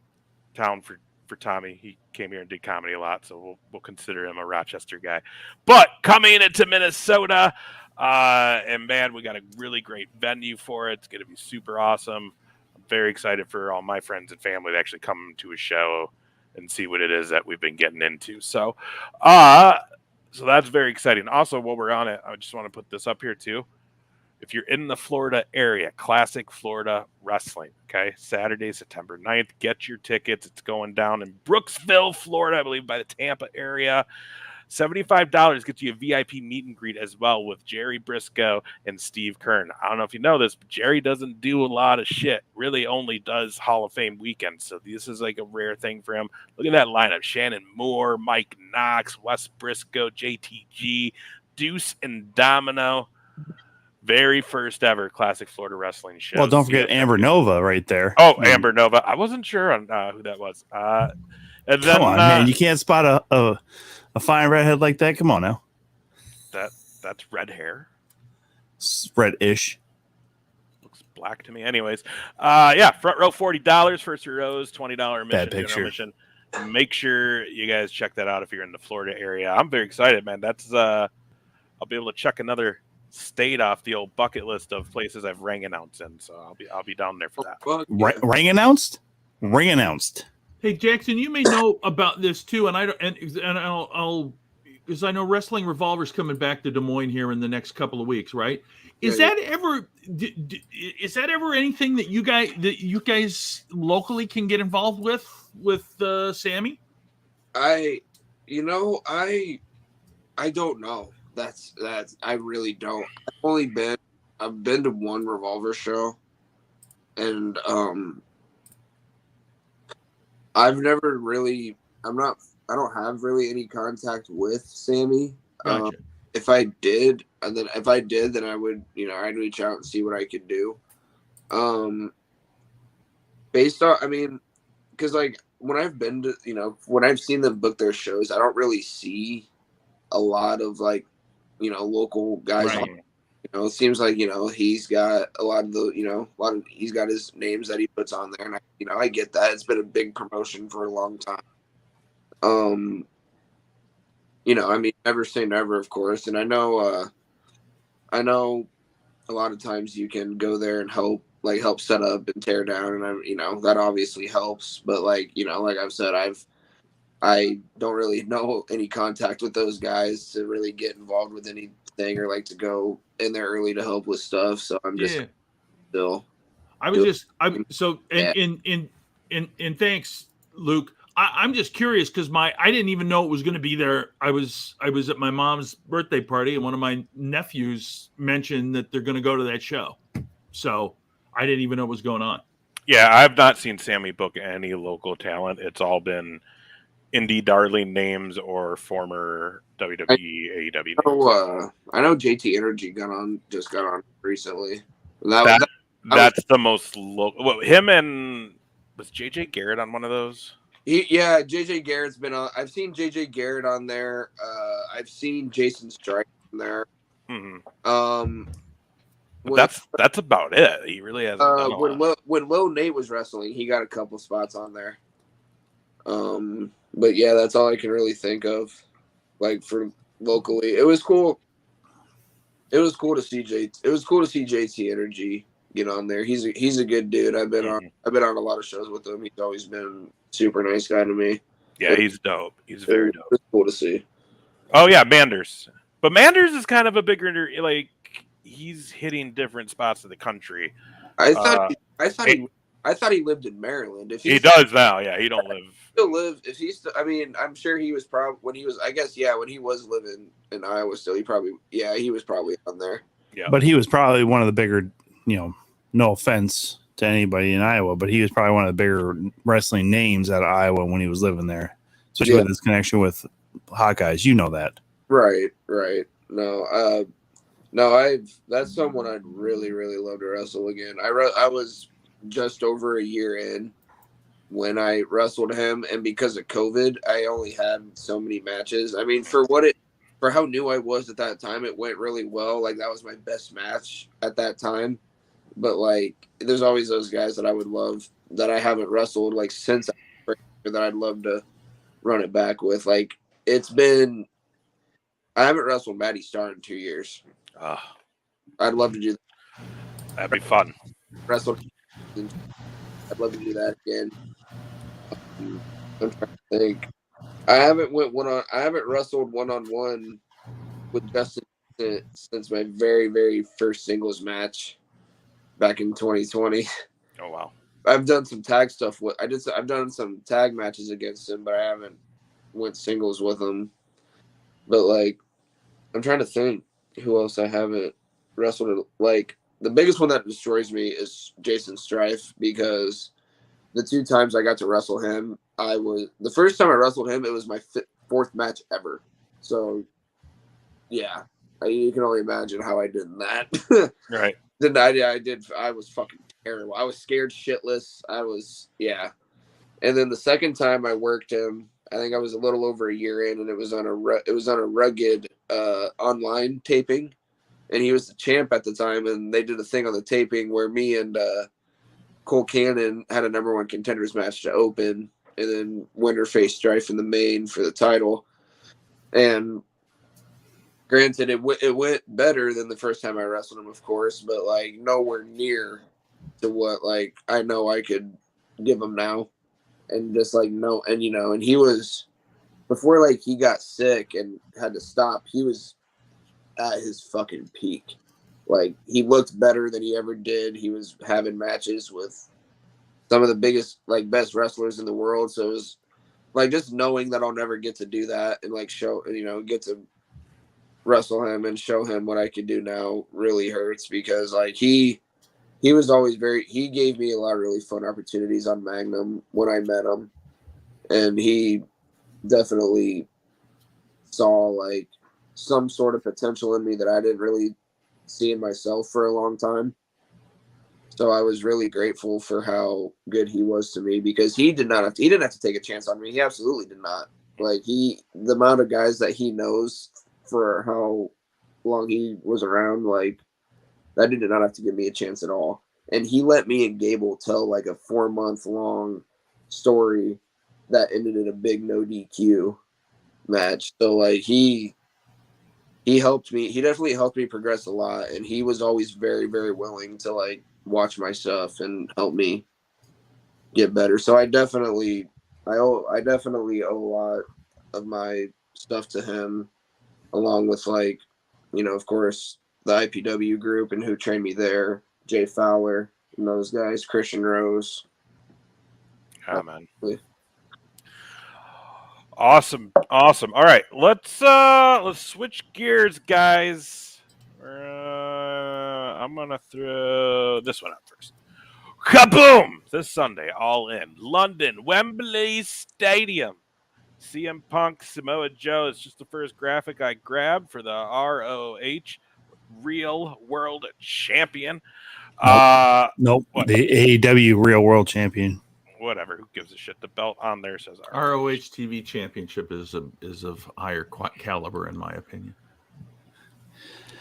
town for Tommy. He came here and did comedy a lot, so we'll consider him a Rochester guy. But coming into Minnesota. And man, we got a really great venue for it. It's going to be super awesome. I'm very excited for all my friends and family to actually come to a show and see what it is that we've been getting into. So that's very exciting. Also, while we're on it, I just want to put this up here too. If you're in the Florida area, Classic Florida Wrestling, okay? Saturday, September 9th. Get your tickets. It's going down in Brooksville, Florida, I believe by the Tampa area. $75 gets you a VIP meet and greet as well with Jerry Briscoe and Steve Kern. I don't know if you know this, but Jerry doesn't do a lot of shit. Really only does Hall of Fame weekends. So this is like a rare thing for him. Look at that lineup. Shannon Moore, Mike Knox, Wes Briscoe, JTG, Deuce and Domino. Very first ever Classic Florida Wrestling show. Well, don't forget Amber Nova right there. Oh, Amber Nova. I wasn't sure on who that was. And then, come on, man. You can't spot a fine redhead like that. Come on now. That's red hair. Red-ish. Looks black to me. Anyways, yeah, front row $40, first rows $20 admission, Bad general picture. admission. Make sure you guys check that out if you're in the Florida area. I'm very excited, man. That's I'll be able to check another state off the old bucket list of places I've ring announced in. So I'll be down there for that. Fuck yeah. Ring announced. Ring announced. Hey, Jaxon, you may know about this too, and I'll because I know Wrestling Revolver's coming back to Des Moines here in the next couple of weeks, right? Is that ever anything that you guys locally can get involved with Sammy? I don't know. That's I really don't. I've been to one Revolver show, and I've never really. I don't have really any contact with Sammy. Gotcha. If I did, then I would, I'd reach out and see what I could do. Based on, because like when I've been to, when I've seen them book their shows, I don't really see a lot of like, local guys. Right. It seems like he's got a lot of the he's got his names that he puts on there, and I get that it's been a big promotion for a long time. Never say never, of course, and I know a lot of times you can go there and help set up and tear down, and that obviously helps. But like I've said, I don't really know any contact with those guys to really get involved with anything or like to go in there early to help with stuff. So I'm just still. And thanks, Luke. I'm just curious because I didn't even know it was going to be there. I was at my mom's birthday party, and one of my nephews mentioned that they're going to go to that show. So I didn't even know what was going on. Yeah, I've not seen Sammy book any local talent. It's all been indie darling names or former WWE, AEW. I know JT Energy just got on recently. That's the most local. Well, him and was JJ Garrett on one of those? JJ Garrett's been on. I've seen JJ Garrett on there. I've seen Jason Strike on there. Mm-hmm. That's about it. He really hasn't done a lot. When Lil Nate was wrestling, he got a couple spots on there. But yeah, that's all I can really think of. Like for locally, it was cool. It was cool to see JT Energy get on there. He's a good dude. I've been on a lot of shows with him. He's always been a super nice guy to me. Yeah, he's dope. He's very dope. It's cool to see. Oh yeah, Manders. But Manders is kind of a bigger, like he's hitting different spots of the country. I thought he lived in Maryland. If he does now, yeah, he don't live. Still live. If he's, I'm sure he was probably when he was. I guess when he was living in Iowa, still he was probably on there. Yeah, but he was probably one of the bigger. No offense to anybody in Iowa, but he was probably one of the bigger wrestling names out of Iowa when he was living there, especially with his connection with Hawkeyes. You know that, right? No, that's someone I'd really, really love to wrestle again. I was just over a year in when I wrestled him, and because of COVID, I only had so many matches. For how new I was at that time, it went really well. Like that was my best match at that time. But like, there's always those guys that I would love that I haven't wrestled like since that I'd love to run it back with. Like I haven't wrestled Matty Starr in 2 years. I'd love to do that. That'd be fun. I'd love to do that again. I'm trying to think. I haven't wrestled one-on-one with Justin since my very, very first singles match back in 2020. Oh wow. I've done some tag stuff I've done some tag matches against him, but I haven't went singles with him. But like, I'm trying to think who else I haven't wrestled. Like the biggest one that destroys me is Jason Strife, because the 2 times I got to wrestle him, the first time I wrestled him, it was my 4th match ever. So yeah, you can only imagine how I did in that. Right. Then I was fucking terrible. I was scared shitless. And then the second time I worked him I think I was a little over a year in, and it was on a rugged online taping, and he was the champ at the time, and they did a thing on the taping where me and Cole Cannon had a number 1 contenders match to open, and then winner faced Strife in the main for the title. And granted, it went better than the first time I wrestled him, of course, but like nowhere near to what like I know I could give him now. And just like no, and and he was before like he got sick and had to stop. He was at his fucking peak. Like he looked better than he ever did. He was having matches with some of the biggest, like best wrestlers in the world. So it was like just knowing that I'll never get to do that and like show, get to wrestle him and show him what I could do now really hurts, because like he was always he gave me a lot of really fun opportunities on Magnum when I met him, and he definitely saw like some sort of potential in me that I didn't really see in myself for a long time. So I was really grateful for how good he was to me, because he didn't have to take a chance on me. He absolutely did not. Like the amount of guys that he knows for how long he was around, like that dude did not have to give me a chance at all. And he let me and Gable tell like a 4-month long story that ended in a big no DQ match. So like he helped me. He definitely helped me progress a lot, and he was always very, very willing to like watch my stuff and help me get better. So I definitely owe a lot of my stuff to him, along with like, of course, the IPW group and who trained me there, Jay Fowler and those guys, Christian Rose. Yeah, man. Awesome. All right, let's switch gears, guys. I'm gonna throw this one up first. Kaboom! This Sunday, All In, London, Wembley Stadium. CM Punk, Samoa Joe. It's just the first graphic I grabbed for the ROH Real World Champion. Nope. The AEW Real World Champion. Whatever. Who gives a shit? The belt on there says ROH TV Championship is of higher caliber, in my opinion.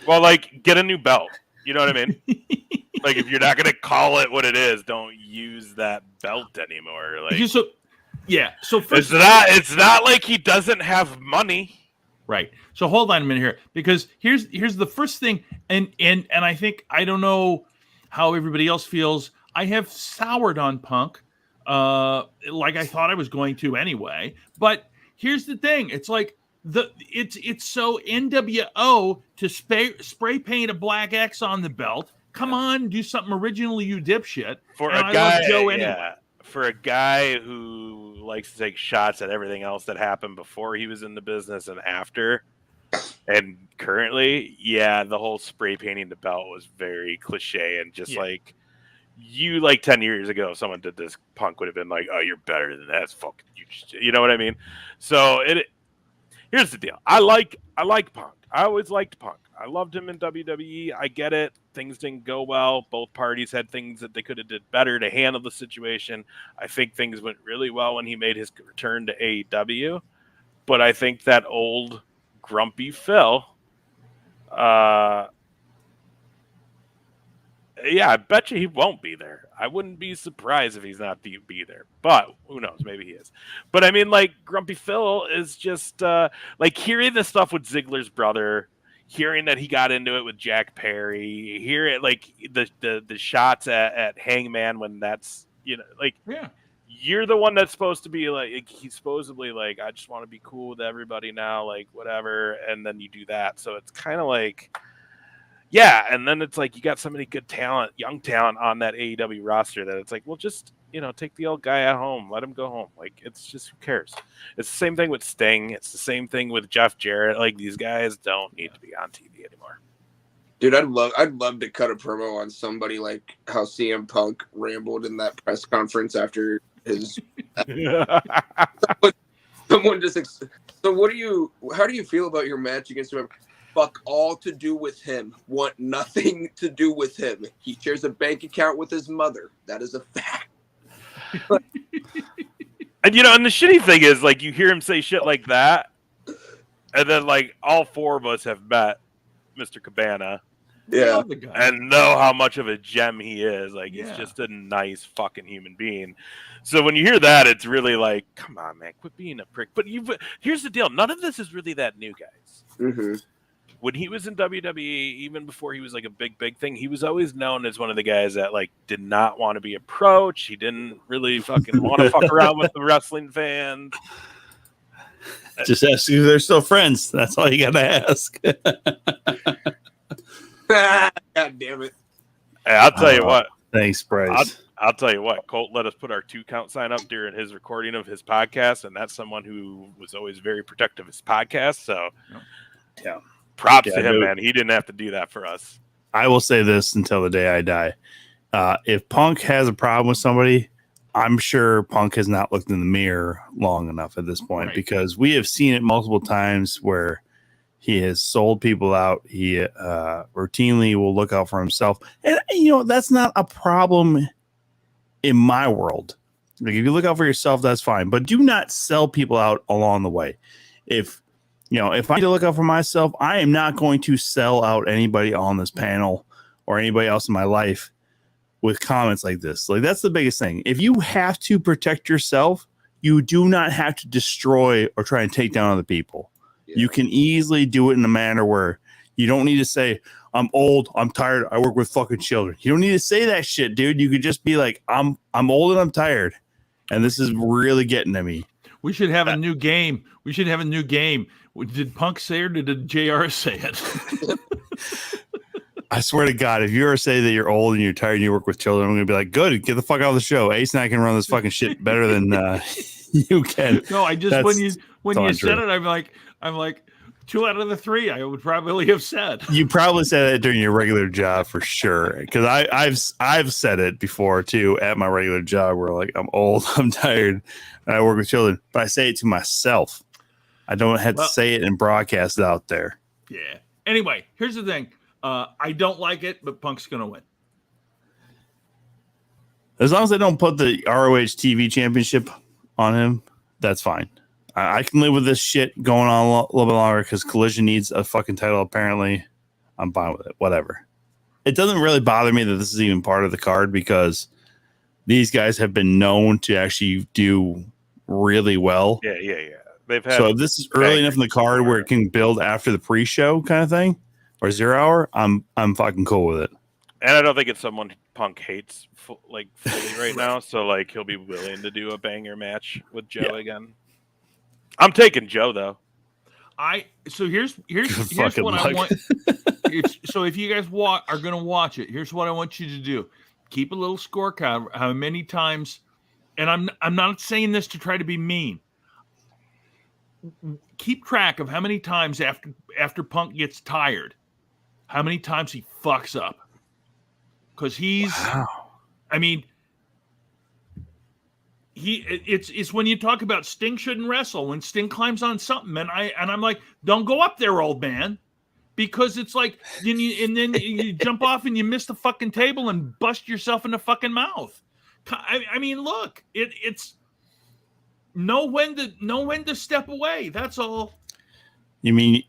Well, like, get a new belt. You know what I mean? Like, if you're not going to call it what it is, don't use that belt anymore. Like, So first, it's not like he doesn't have money. Right. So hold on a minute here, because here's the first thing, and I think, I don't know how everybody else feels. I have soured on Punk, like I thought I was going to anyway. But here's the thing: it's like it's so NWO to spray paint a black X on the belt. Come on, do something original, you dipshit. I love Joe anyway. For a guy who likes to take shots at everything else that happened before he was in the business and after, and currently, the whole spray painting the belt was very cliche, and just like 10 years ago, if someone did this, Punk would have been like, "Oh, you're better than that. It's fucking you know what I mean?" So here's the deal. I like Punk. I always liked Punk. I loved him in WWE. I get it. Things didn't go well. Both parties had things that they could have did better to handle the situation. I think things went really well when he made his return to AEW. But I think that old grumpy Phil, I bet you he won't be there. I wouldn't be surprised if he's not be there. But who knows? Maybe he is. But I mean, like, Grumpy Phil is just like hearing the stuff with Ziggler's brother, hearing that he got into it with Jack Perry, hearing like the shots at Hangman when that's you're the one that's supposed to be like, he's supposedly like, I just want to be cool with everybody now, like whatever, and then you do that. So it's kind of like, and then it's like you got so many good talent, young talent on that AEW roster that it's like, well, just take the old guy at home, let him go home. Like, it's just, who cares? It's the same thing with Sting. It's the same thing with Jeff Jarrett. Like, these guys don't need to be on TV anymore. Dude, I'd love to cut a promo on somebody like how CM Punk rambled in that press conference after his. someone just. So how do you feel about your match against him? Fuck all to do with him. Want nothing to do with him. He shares a bank account with his mother. That is a fact. And and the shitty thing is, like, you hear him say shit like that, and then like all four of us have met Mr. Cabana. Yeah. And know how much of a gem he is. Like, he's just a nice fucking human being. So when you hear that, it's really like, come on, man, quit being a prick. But here's the deal. None of this is really that new, guys. Mm-hmm. When he was in WWE, even before he was like a big thing, he was always known as one of the guys that like did not want to be approached. He didn't really fucking want to fuck around with the wrestling fans. Just ask if they're still friends. That's all you got to ask. God damn it. Hey, I'll tell you what. Thanks, Bryce. I'll tell you what. Colt let us put our 2 count sign up during his recording of his podcast, and that's someone who was always very protective of his podcast. So, yeah, props to him, man. He didn't have to do that for us. I will say this until the day I die. If Punk has a problem with somebody, I'm sure Punk has not looked in the mirror long enough at this point, because we have seen it multiple times where he has sold people out. He routinely will look out for himself. And, that's not a problem in my world. Like, if you look out for yourself, that's fine. But do not sell people out along the way. If I need to look out for myself, I am not going to sell out anybody on this panel or anybody else in my life with comments like this. Like, that's the biggest thing. If you have to protect yourself, you do not have to destroy or try and take down other people. You can easily do it in a manner where you don't need to say, I'm old, I'm tired, I work with fucking children. You don't need to say that shit, dude. You could just be like, I'm old and I'm tired, and this is really getting to me. We should have a new game. Did Punk say it, or did JR say it? I swear to God, if you ever say that you're old and you're tired and you work with children, I'm going to be like, good, get the fuck out of the show. Ace and I can run this fucking shit better than you can. No, I just, when you said it, I'm like, 2 out of the 3 I would probably have said. You probably said that during your regular job for sure, because I've said it before too at my regular job, where like, I'm old, I'm tired, and I work with children, but I say it to myself. I don't have to say it and broadcast it out there. Yeah. Anyway, here's the thing. I don't like it, but Punk's gonna win. As long as they don't put the ROH TV championship on him, that's fine. I can live with this shit going on a little bit longer, because Collision needs a fucking title, apparently. I'm fine with it. Whatever. It doesn't really bother me that this is even part of the card, because these guys have been known to actually do really well. Yeah. They've had, so if this is early enough in the card where it can build after the pre-show kind of thing, or 0 hour, I'm fucking cool with it. And I don't think it's someone Punk hates fully right now, so like he'll be willing to do a banger match with Joe again. I'm taking Joe though. So here's what I want. So if you guys are going to watch it, here's what I want you to do: keep a little scorecard. How many times? And I'm not saying this to try to be mean. Keep track of how many times after Punk gets tired, how many times he fucks up. Because I mean, it's when you talk about Sting shouldn't wrestle, when Sting climbs on something, and I'm like, don't go up there, old man, because it's like, and then you jump off and you miss the fucking table and bust yourself in the fucking mouth. I mean, look, it's know when to step away. That's all. You mean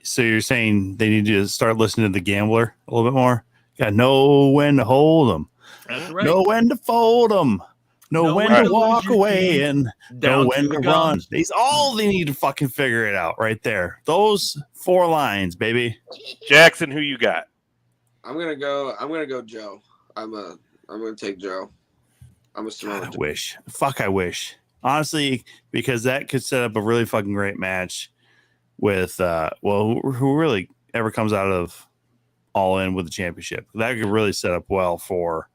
so you're saying they need to start listening to the Gambler a little bit more? Got to know when to hold them. That's right. Know when to fold them. Know when to walk away, and know when to run. They need to fucking figure it out right there. Those 4 lines, baby. Jaxon, who you got? I'm gonna go Joe. I'm gonna take Joe. I'm a Samoa. I wish. I wish. Honestly, because that could set up a really fucking great match with who really ever comes out of All In with the championship. That could really set up well for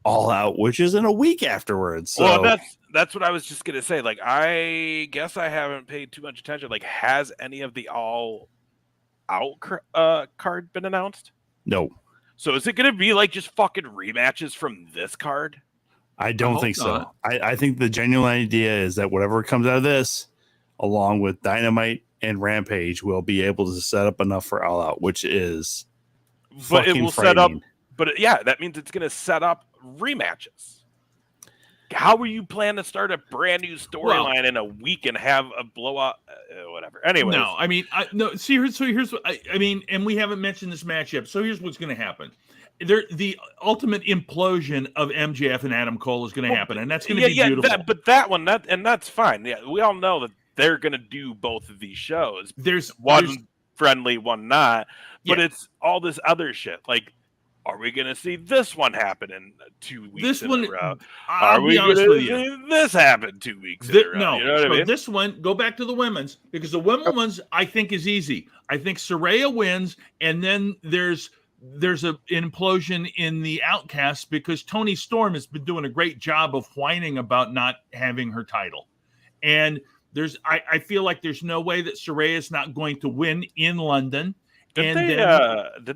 All Out, which is in a week afterwards. So. Well, that's what I was just gonna say. Like, I guess I haven't paid too much attention. Like, has any of the All Out card been announced? No. So is it gonna be like just fucking rematches from this card? I don't think so. I think the genuine idea is that whatever comes out of this, along with Dynamite and Rampage, will be able to set up enough for All Out, which is but it will set up. But yeah, that means it's going to set up rematches. how were you planning to start a brand new storyline in a week and have a blowout? Whatever. Anyways. No, I mean, here's what I mean, and we haven't mentioned this match yet. So here's what's going to happen. The ultimate implosion of MJF and Adam Cole is going to happen, and that's going to be beautiful. That's fine. Yeah, we all know that they're going to do both of these shows. There's one friendly, one not, but it's all this other shit. Like, are we going to see this one happen in 2 weeks in a row? Are we going to see this happen 2 weeks in a row? No. You know what I mean? This one, go back to the women's, because the women's I think is easy. I think Saraya wins, and then there's an implosion in the Outcasts because Toni Storm has been doing a great job of whining about not having her title. And I feel like there's no way that Saraya is not going to win in London. Did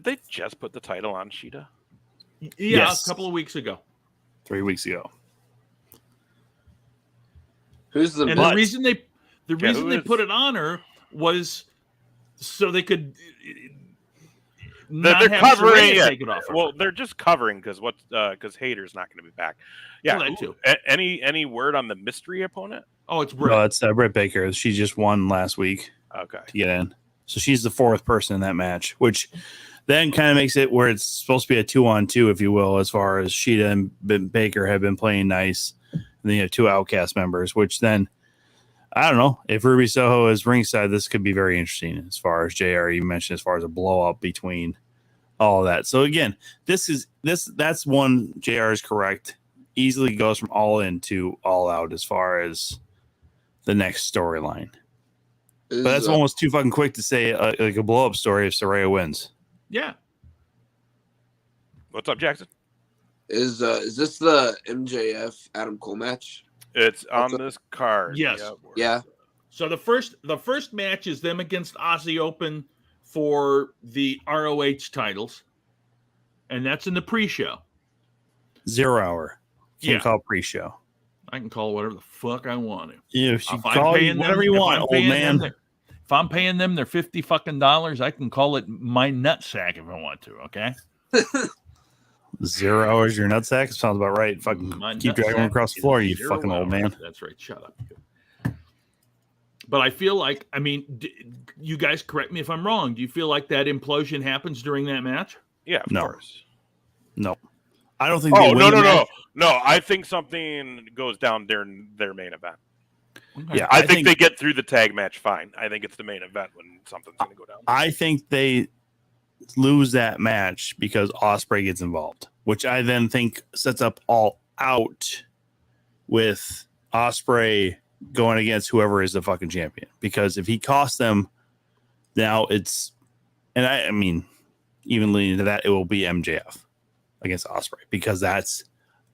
they just put the title on Sheeta? Yeah, yes. A couple of weeks ago. 3 weeks ago. The reason they put it on her was so they could they're covering it. Take it off well, they're just covering because Hayter's not going to be back. Yeah. Well, that too. Any word on the mystery opponent? Oh, it's Britt. No, it's Britt Baker. She just won last week. Okay. To get in. So she's the fourth person in that match, which then kind of makes it where it's supposed to be a 2-on-2, if you will, as far as Sheeta and Baker have been playing nice. And then you have two Outcast members, which then, I don't know, if Ruby Soho is ringside, this could be very interesting as far as JR, you mentioned, as far as a blow up between all of that. So again, that's one, JR is correct. Easily goes from all in to all out as far as the next storyline. But that's almost too fucking quick to say like a blow up story if Saraya wins. Yeah. What's up, Jackson? Is this the MJF Adam Cole match? It's on this card. Yes. Yeah. So the first match is them against Aussie Open for the ROH titles, and that's in the pre-show. 0 hour. Can't call pre-show. I can call it whatever the fuck I want to. Yeah, if you call it whatever you want, old man. If I'm paying them their $50 fucking dollars, I can call it my nutsack if I want to. Okay. 0 hours your nutsack sounds about right. Fucking keep dragging them across the floor, you fucking old man. That's right. Shut up. But I feel like, I mean, you guys correct me if I'm wrong. Do you feel like that implosion happens during that match? Yeah, of course. No, I don't think. No. I think something goes down during their main event. Okay. Yeah, I think they get through the tag match fine. I think it's the main event when something's going to go down. I think they lose that match because Ospreay gets involved, which I then think sets up all out with Ospreay going against whoever is the fucking champion. Because if he costs them, now it's, and I mean, even leading into that, it will be MJF against Ospreay because that's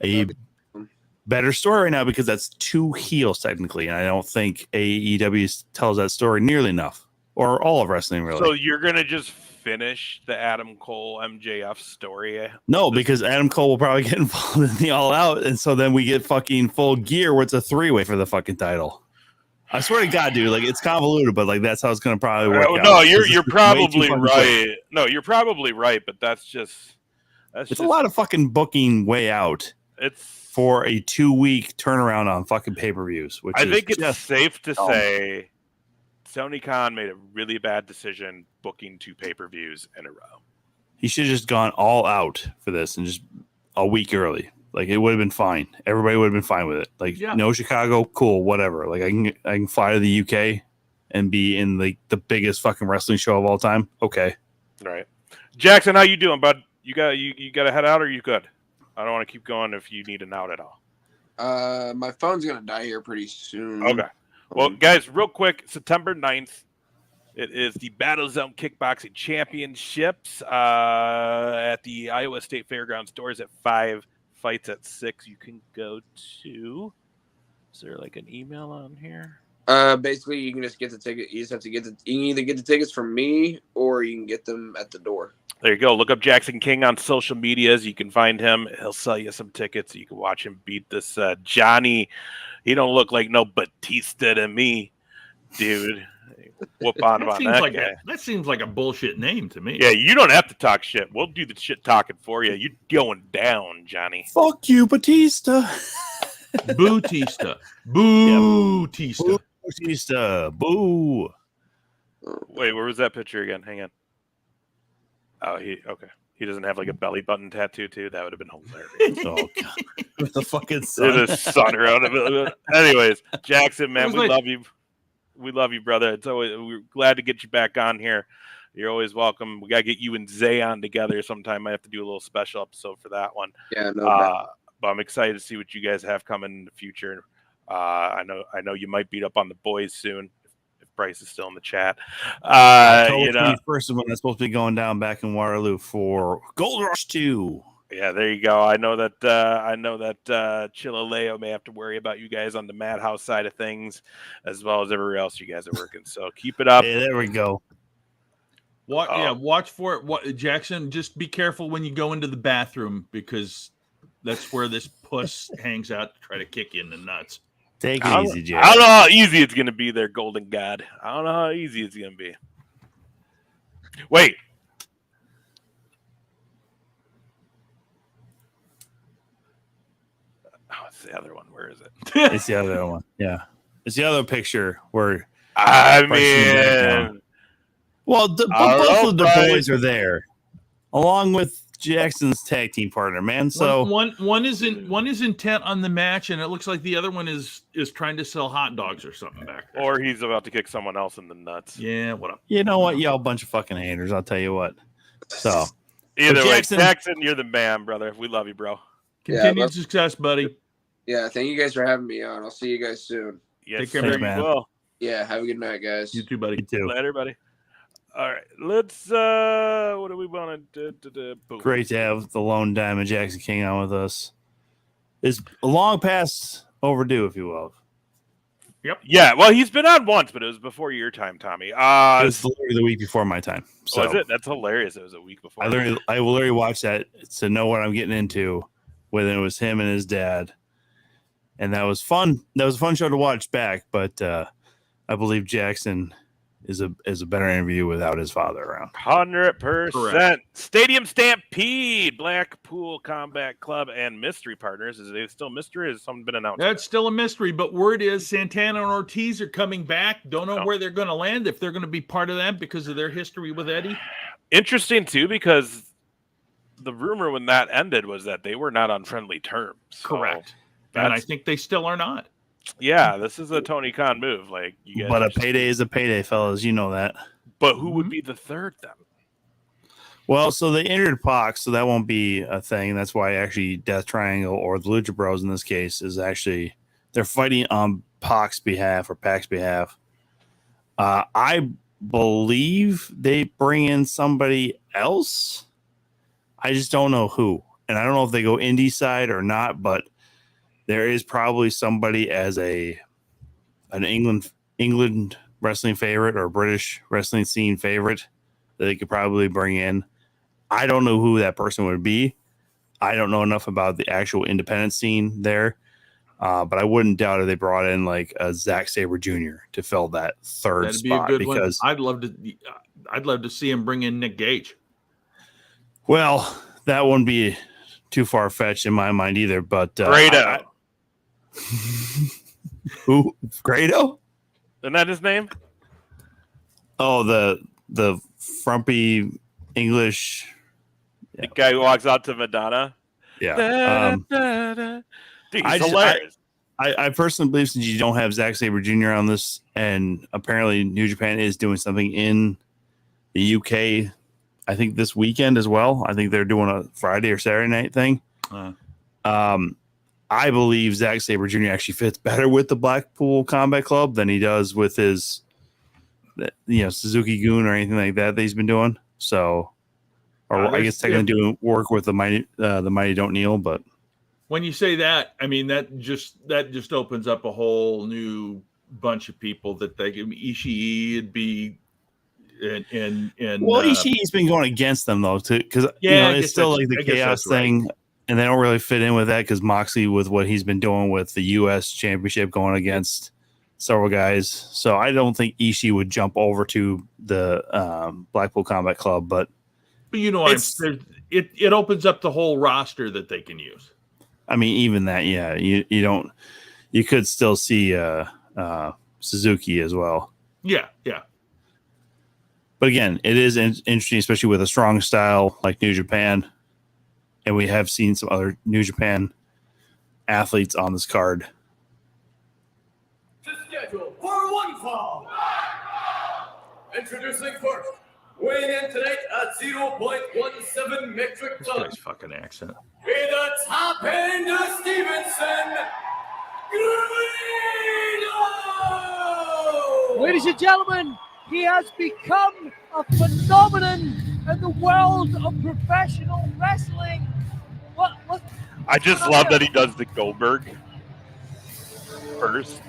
a better story right now because that's two heels technically, and I don't think AEW tells that story nearly enough, or all of wrestling really. So you're gonna just finish the Adam Cole MJF story? No, because Adam Cole will probably get involved in the All Out, and so then we get fucking Full Gear where it's a 3-way for the fucking title. I swear to God, dude, like it's convoluted, but like that's how it's gonna probably work out. No, you're probably right. No, you're probably right, but that's a lot of fucking booking way out. It's for a 2-week turnaround on fucking pay-per-views, which I think it's safe to say Tony Khan made a really bad decision booking 2 pay-per-views in a row. He should have just gone all out for this and just a week early. Like it would have been fine. Everybody would have been fine with it. Like no Chicago, cool, whatever. Like I can fly to the UK and be in the biggest fucking wrestling show of all time. Okay. All right. Jackson, how you doing, bud? You got to head out or you good? I don't want to keep going if you need an out at all. My phone's going to die here pretty soon. Okay. Well, guys, real quick, September 9th, it is the Battle Zone Kickboxing Championships at the Iowa State Fairgrounds. Doors at 5, fights at 6. You can go to... Is there like an email on here? Basically, you can just get the ticket. You just have to you can either get the tickets from me or you can get them at the door. There you go. Look up Jackson King on social medias. You can find him. He'll sell you some tickets. You can watch him beat this Johnny. He don't look like no Batista to me, dude. Whoop on about that guy. That seems like a bullshit name to me. Yeah, you don't have to talk shit. We'll do the shit talking for you. You're going down, Johnny. Fuck you, Batista. Bootista. Bootista. Bautista. Boo. Wait, where was that picture again? Hang on. Oh, he doesn't have like a belly button tattoo too. That would have been hilarious. Oh god, with the fucking sun. There's a sun around it. Anyways, Jaxon, man, we love you. We love you, brother. We're glad to get you back on here. You're always welcome. We gotta get you and Zay on together sometime. I have to do a little special episode for that one. Yeah, no. But I'm excited to see what you guys have coming in the future. I know you might beat up on the boys soon. Bryce is still in the chat. October 21st is when that's supposed to be going down back in Waterloo for Gold Rush 2. Yeah, there you go. I know that Chillaleo may have to worry about you guys on the Madhouse side of things, as well as everywhere else you guys are working. So keep it up. Hey, there we go. Watch for it. Jaxon, just be careful when you go into the bathroom, because that's where this puss hangs out to try to kick you in the nuts. Take it easy, Jay. I don't know how easy it's going to be there, Golden God. I don't know how easy it's going to be. Wait. Oh, it's the other one. Where is it? It's the other one. Yeah. It's the other picture where... I mean... Well, both of the boys are there, along with Jackson's tag team partner, man. So one is intent on the match, and it looks like the other one is trying to sell hot dogs or something back there. Or he's about to kick someone else in the nuts. Yeah, what up? You know what? Y'all a bunch of fucking haters, I'll tell you what. So either way, Jaxon, you're the man, brother. We love you, bro. Continued success, buddy. Yeah, thank you guys for having me on. I'll see you guys soon. Yes, take care, man. Well. Yeah, have a good night, guys. You too, buddy. You too. Later, buddy. All right, let's. What do we want to do? Great to have the Lone Diamond Jaxon King on with us. It's long past overdue, if you will. Yep. Yeah. Well, he's been on once, but it was before your time, Tommy. It was literally the week before my time. So was it? That's hilarious. It was a week before. I will literally watch that to know what I'm getting into. When it was him and his dad, and that was fun. That was a fun show to watch back. But I believe Jaxon is a better interview without his father around. 100%. Stadium Stampede, Blackpool Combat Club, and Mystery Partners. Is it still mystery? Or has something been announced? That's still a mystery, but word is Santana and Ortiz are coming back. Don't know where they're going to land, if they're going to be part of that because of their history with Eddie. Interesting, too, because the rumor when that ended was that they were not on friendly terms. So correct. And I think they still are not. Yeah, this is a Tony Khan move. Like, you guys, but a payday is a payday, fellas. You know that. But who would be the third then? Well, so they entered Pac, so that won't be a thing. That's why actually Death Triangle, or the Lucha Bros in this case, is actually they're fighting on Pac's behalf. I believe they bring in somebody else. I just don't know who, and I don't know if they go indie side or not, but there is probably somebody as an England wrestling favorite or British wrestling scene favorite that they could probably bring in. I don't know who that person would be. I don't know enough about the actual independent scene there, but I wouldn't doubt if they brought in like a Zack Sabre Jr. to fill that third That'd spot. Be a good because one. I'd love to see him bring in Nick Gage. Well, that wouldn't be too far fetched in my mind either. But Grado. Who? Grado? Isn't that his name? Oh, the frumpy English. The guy who walks out to Madonna. Yeah. Dude, he's hilarious. I personally believe, since you don't have Zack Sabre Jr. on this, and apparently New Japan is doing something in the UK, I think this weekend as well. I think they're doing a Friday or Saturday night thing. I believe Zack Sabre Jr. actually fits better with the Blackpool Combat Club than he does with his, Suzuki-gun or anything like that he's been doing. So, or I guess technically doing work with the Mighty Don't Kneel. But when you say that, I mean that just opens up a whole new bunch of people that they can. Ishii would be. And Ishii's been going against them though, because it's still like the chaos thing, right. And they don't really fit in with that because Moxley, with what he's been doing with the U.S. Championship, going against several guys. So I don't think Ishii would jump over to the Blackpool Combat Club, but it opens up the whole roster that they can use. I mean, even that, yeah, you could still see Suzuki as well. Yeah, yeah. But again, it is interesting, especially with a strong style like New Japan. And we have seen some other New Japan athletes on this card. To schedule for one fall. Introducing first, weighing in tonight at 0.17 metric This tons. guy's fucking accent. With a top end of Stevenson, Guido! Ladies and gentlemen, he has become a phenomenon in the world of professional wrestling. What I just love that he does the Goldberg first.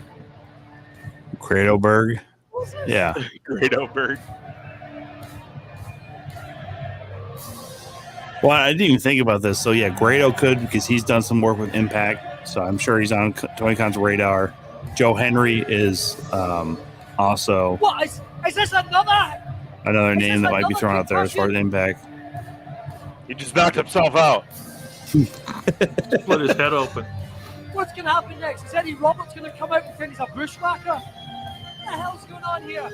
Kratos. Yeah. Kratos. Well, I didn't even think about this. So, yeah, Grado could because he's done some work with Impact. So I'm sure he's on Tony Khan's radar. Joe Henry is also What is this another name that might be thrown out there as far as Impact. He just knocked himself out. Split his head open. What's going to happen next? Is Eddie Roberts going to come out and think he's a bushwhacker? What the hell's going on here?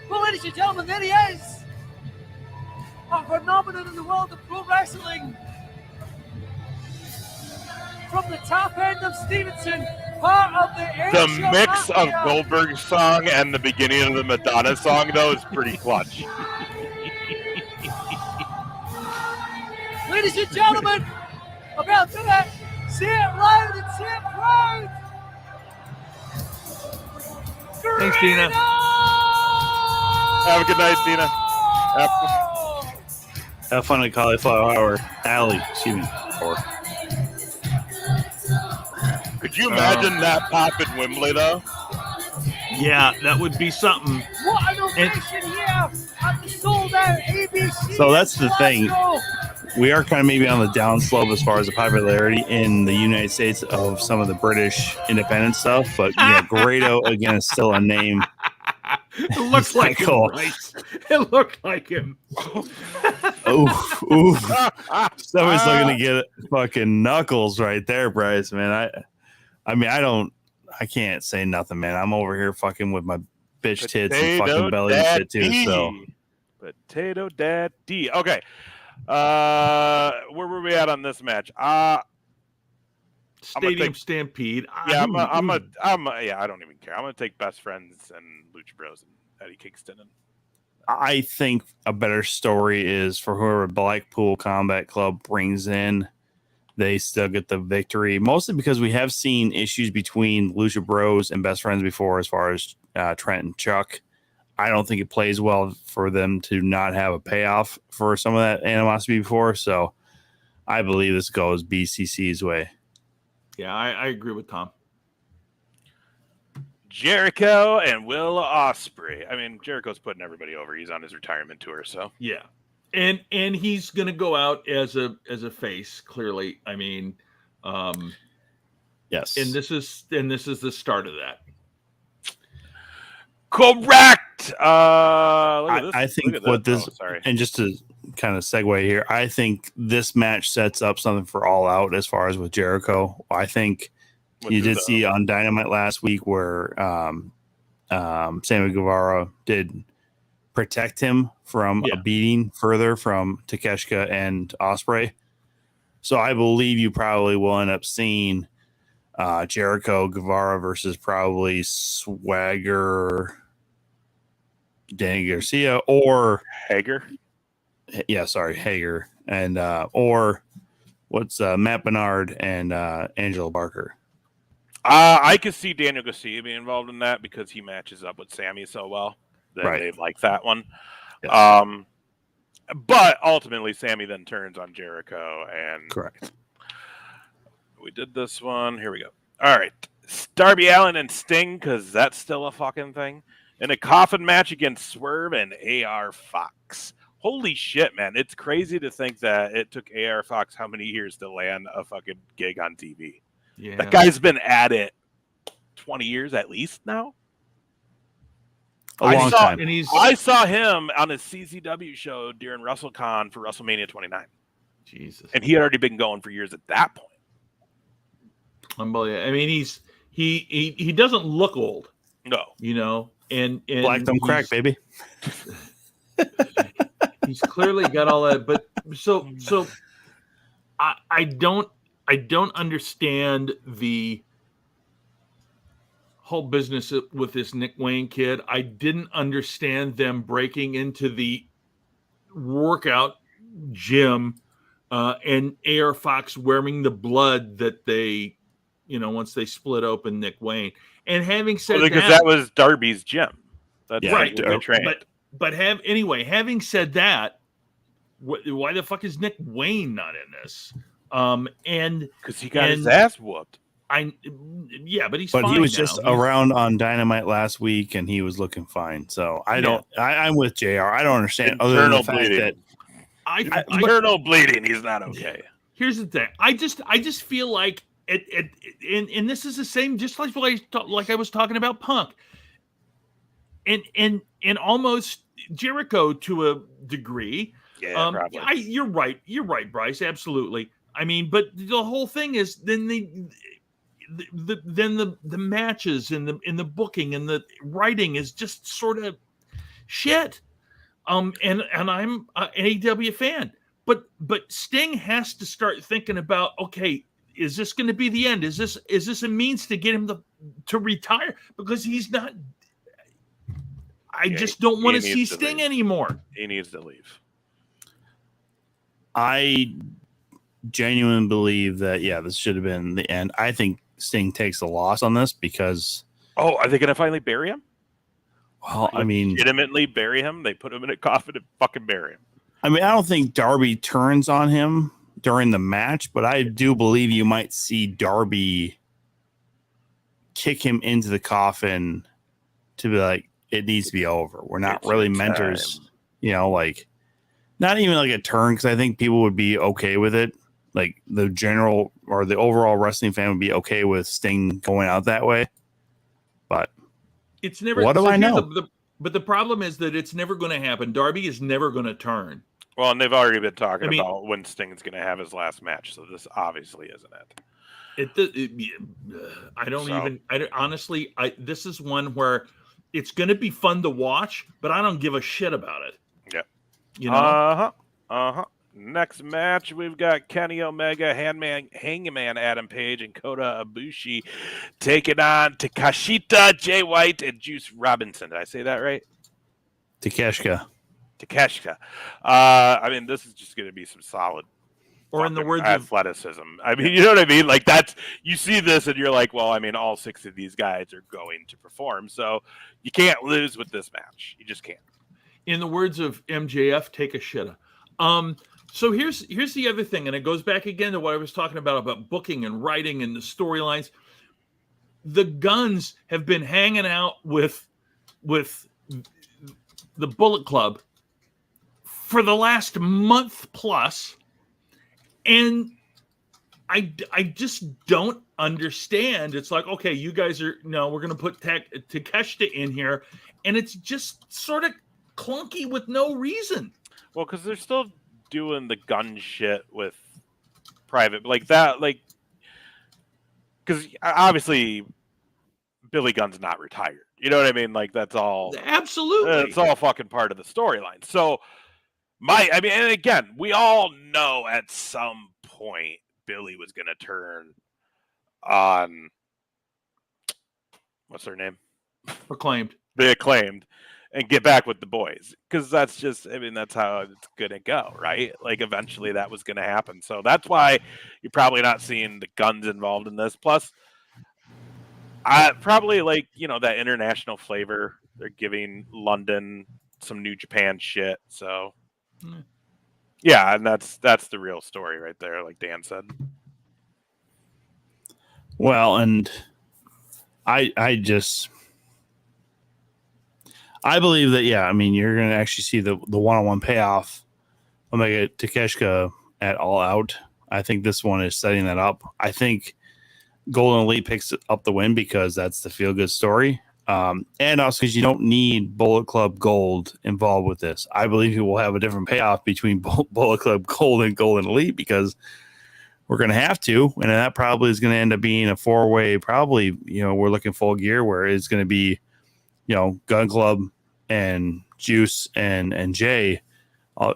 Well, ladies and gentlemen, there he is. A phenomenon in the world of pro wrestling. From the top end of Stevenson, part of the mix of Goldberg's song and the beginning of the Madonna song, though, is pretty clutch. Ladies and gentlemen, about that, see it loud and see it proud. Thanks, Tina. Have a good night, Tina. Have fun at Cauliflower Alley. Excuse me. Could you imagine that pop in Wembley, though? Yeah, that would be something. What an ovation here at the sold-out ABC. So that's the thing. We are kind of maybe on the downslope as far as the popularity in the United States of some of the British independent stuff. But yeah, Grado, again, is still a name. It looks like him, right? It looked like him. Oof. Somebody's looking to get fucking knuckles right there, Bryce, man. I mean, I can't say nothing, man. I'm over here fucking with my bitch tits and fucking belly and shit too. So Potato Daddy. Okay. Where were we at on this match? Stadium Stampede. Yeah, I don't even care. I'm gonna take Best Friends and Lucha Bros and Eddie Kingston. And I think a better story is for whoever Blackpool Combat Club brings in, they still get the victory. Mostly because we have seen issues between Lucha Bros and Best Friends before, as far as Trent and Chuck. I don't think it plays well for them to not have a payoff for some of that animosity before. So I believe this goes BCC's way. Yeah, I agree with Tom. Jericho and Will Ospreay. I mean, Jericho's putting everybody over. He's on his retirement tour, so yeah, and he's gonna go out as a face. Clearly, I mean, yes, and this is the start of that. Correct. I think what this, and just to kind of segue here, I think this match sets up something for All Out as far as with Jericho. I think you did see on Dynamite last week where Sammy Guevara did protect him from a beating further from Takeshita and Ospreay. So I believe you probably will end up seeing Jericho Guevara versus probably Swagger, Danny Garcia, or Hager. Yeah, sorry, Hager, and or what's Matt Bernard and Angelo Barker. I could see Daniel Garcia being involved in that because he matches up with Sammy so well that they like that one. Yes. But ultimately, Sammy then turns on Jericho, and correct. We did this one. Here we go. All right, Darby Allin and Sting, because that's still a fucking thing. In a coffin match against Swerve and AR Fox. Holy shit, man. It's crazy to think that it took AR Fox how many years to land a fucking gig on TV. Yeah. That guy's been at it 20 years at least now. A long time. And I saw him on a CZW show during WrestleCon for WrestleMania 29. Jesus. And he had already been going for years at that point. Unbelievable. I mean, he doesn't look old. No. You know, and Black don't crack, baby. He's clearly got all that, but so I don't understand the whole business with this Nick Wayne kid. I didn't understand them breaking into the workout gym and AR Fox wearing the blood that they, once they split open Nick Wayne. And having said because that was Darby's gym. That's right. But having said that, why the fuck is Nick Wayne not in this? And because he got his ass whooped. But he's but fine he was now. just around on Dynamite last week and he was looking fine. So I'm with JR. I don't understand other than the fact that internal bleeding, he's not okay. Here's the thing. I just feel like and this is the same, just like I was talking about Punk. And almost Jericho to a degree. Yeah, probably. You're right, Bryce. Absolutely. I mean, but the whole thing is then the matches and the booking and the writing is just sort of shit. And I'm an AEW fan, but Sting has to start thinking about, okay, is this going to be the end? Is this a means to get him to retire? Because he's not. I just don't want to see Sting anymore. He needs to leave. I genuinely believe that, this should have been the end. I think Sting takes the loss on this because... Oh, are they going to finally bury him? Well, I mean... Legitimately bury him? They put him in a coffin and fucking bury him. I mean, I don't think Darby turns on him during the match, but I do believe you might see Darby kick him into the coffin to be like, it needs to be over. We're not really mentors, not even like a turn, because I think people would be okay with it. Like the general or the overall wrestling fan would be okay with Sting going out that way. But it's never. What do I know? But the problem is that it's never going to happen. Darby is never going to turn. Well, and they've already been talking about when Sting's going to have his last match, so this obviously isn't it. Honestly, this is one where it's going to be fun to watch, but I don't give a shit about it. Yeah. Next match, we've got Kenny Omega, Hangman Adam Page, and Kota Ibushi taking on Takeshita, Jay White, and Juice Robinson. Did I say that right? Takeshita. I mean, this is just going to be some solid, or in the words athleticism. I mean, you know what I mean? Like you see this and you're like, well, I mean, all 6 of these guys are going to perform, so you can't lose with this match. You just can't. In the words of MJF, take a shitta. So here's the other thing, and it goes back again to what I was talking about booking and writing and the storylines. The Guns have been hanging out with the Bullet Club for the last month plus, and I just don't understand. It's like, okay, you guys we're going to put Takeshita in here, and it's just sort of clunky with no reason. Well, because they're still doing the gun shit with private like that, because obviously Billy Gunn's not retired. You know what I mean? Like that's all absolutely. It's all fucking part of the storyline. So and again, we all know at some point Billy was going to turn on what's her name? The Acclaimed. And get back with the boys, because that's just, that's how it's going to go, right? Like, eventually that was going to happen. So that's why you're probably not seeing the Guns involved in this. Plus, I probably that international flavor. They're giving London some New Japan shit. So, yeah, and that's the real story right there, like Dan said. Well, and I believe that, you're going to actually see the one-on-one payoff. Omega Takeshita at All Out. I think this one is setting that up. I think Golden Elite picks up the win because that's the feel-good story. And also because you don't need Bullet Club Gold involved with this. I believe you will have a different payoff between Bullet Club Gold and Golden Elite because we're going to have to, and that probably is going to end up being a 4-way. Probably, we're looking full gear where it's going to be, Gun Club and Juice and Jay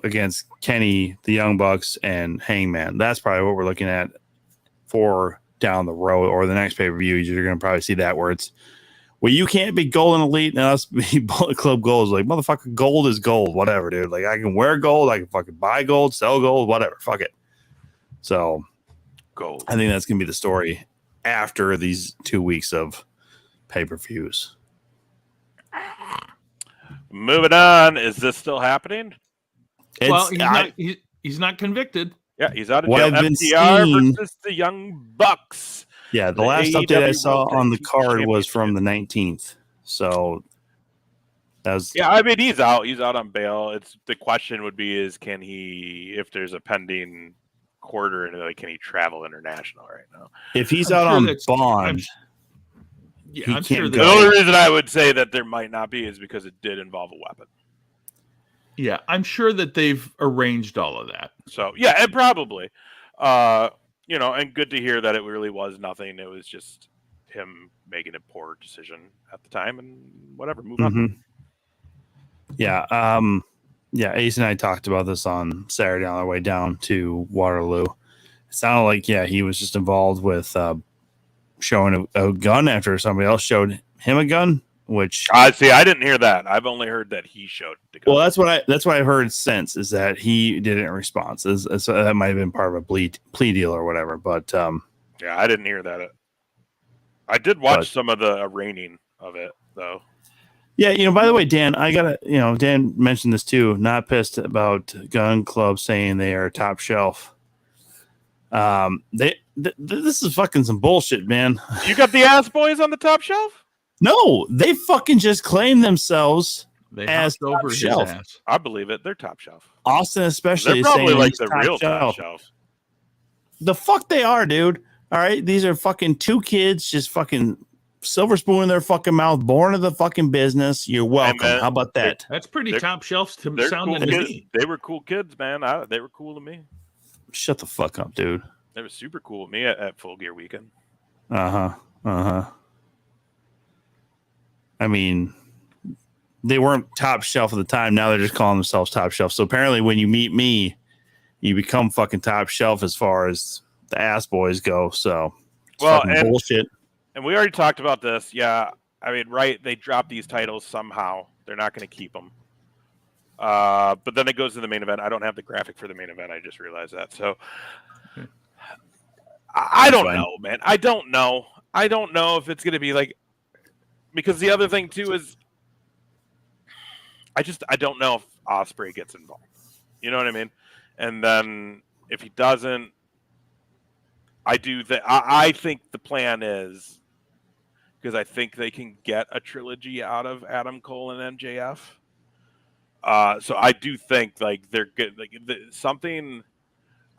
against Kenny, the Young Bucks, and Hangman. That's probably what we're looking at for down the road, or the next pay-per-view. You're going to probably see that where it's, well, you can't be Golden Elite and us be Bullet Club Gold. It's like, motherfucker, gold is gold, whatever, dude. Like, I can wear gold, I can fucking buy gold, sell gold, whatever, fuck it. So, gold. I think that's going to be the story after these 2 weeks of pay-per-views. Moving on, is this still happening? Well, he's not convicted. Yeah, he's out of What jail. I've been FTR seeing- versus the Young Bucks. Yeah, the last update I AEW saw World on the Tag Team card was Championship. from the 19th. So that was Yeah, I mean he's out. He's out on bail. It's the question would be is can he, if there's a pending court or anything, can he travel international right now? if he's I'm out sure on that's- bond, Yeah, he I'm sure can't that. The go. only reason I would say that there might not be is because it did involve a weapon. Yeah, I'm sure that they've arranged all of that. So yeah, and probably, and good to hear that it really was nothing. It was just him making a poor decision at the time, and whatever. Move on. Mhm. Yeah, Ace and I talked about this on Saturday on our way down to Waterloo. It sounded like, he was just involved with showing a gun after somebody else showed him a gun, which See, I didn't hear that. I've only heard that he showed the gun. well, that's what I've heard since is that he didn't respond. So that might have been part of a plea deal or whatever. But Yeah, I didn't hear that. I did watch some of the arraigning of it, though. yeah, by the way, Dan, Dan mentioned this too. Not pissed about Gun Club saying they are top shelf. This is fucking some bullshit, man. You got the ass boys on the top shelf? No, they fucking just claim themselves They as hopped over top his shelf. ass. I believe it. They're top shelf. Austin, especially, They're probably saying like he's the top real shelf. top shelf. The fuck they are, dude. All right, these are fucking two kids, just fucking silver spoon in their fucking mouth, born of the fucking business. You're welcome. man, How about that? That's pretty They're- top shelf They're sounding cool to kids. me. They were cool kids, man. They were cool to me. Shut the fuck up, dude. They were super cool with me at Full Gear Weekend. I mean, they weren't top shelf at the time. Now they're just calling themselves top shelf. So apparently, when you meet me, you become fucking top shelf as far as the ass boys go. So, it's fucking bullshit. And we already talked about this. Yeah, I mean, right? They dropped these titles somehow. They're not going to keep them. But then it goes to the main event. I don't have the graphic for the main event. I just realized that. So I don't know, man. I don't know if it's going to be like, because the other thing too is I don't know if Ospreay gets involved. You know what I mean? And then if he doesn't, I think the plan is, because I think they can get a trilogy out of Adam Cole and MJF. So I do think like they're good. Like something.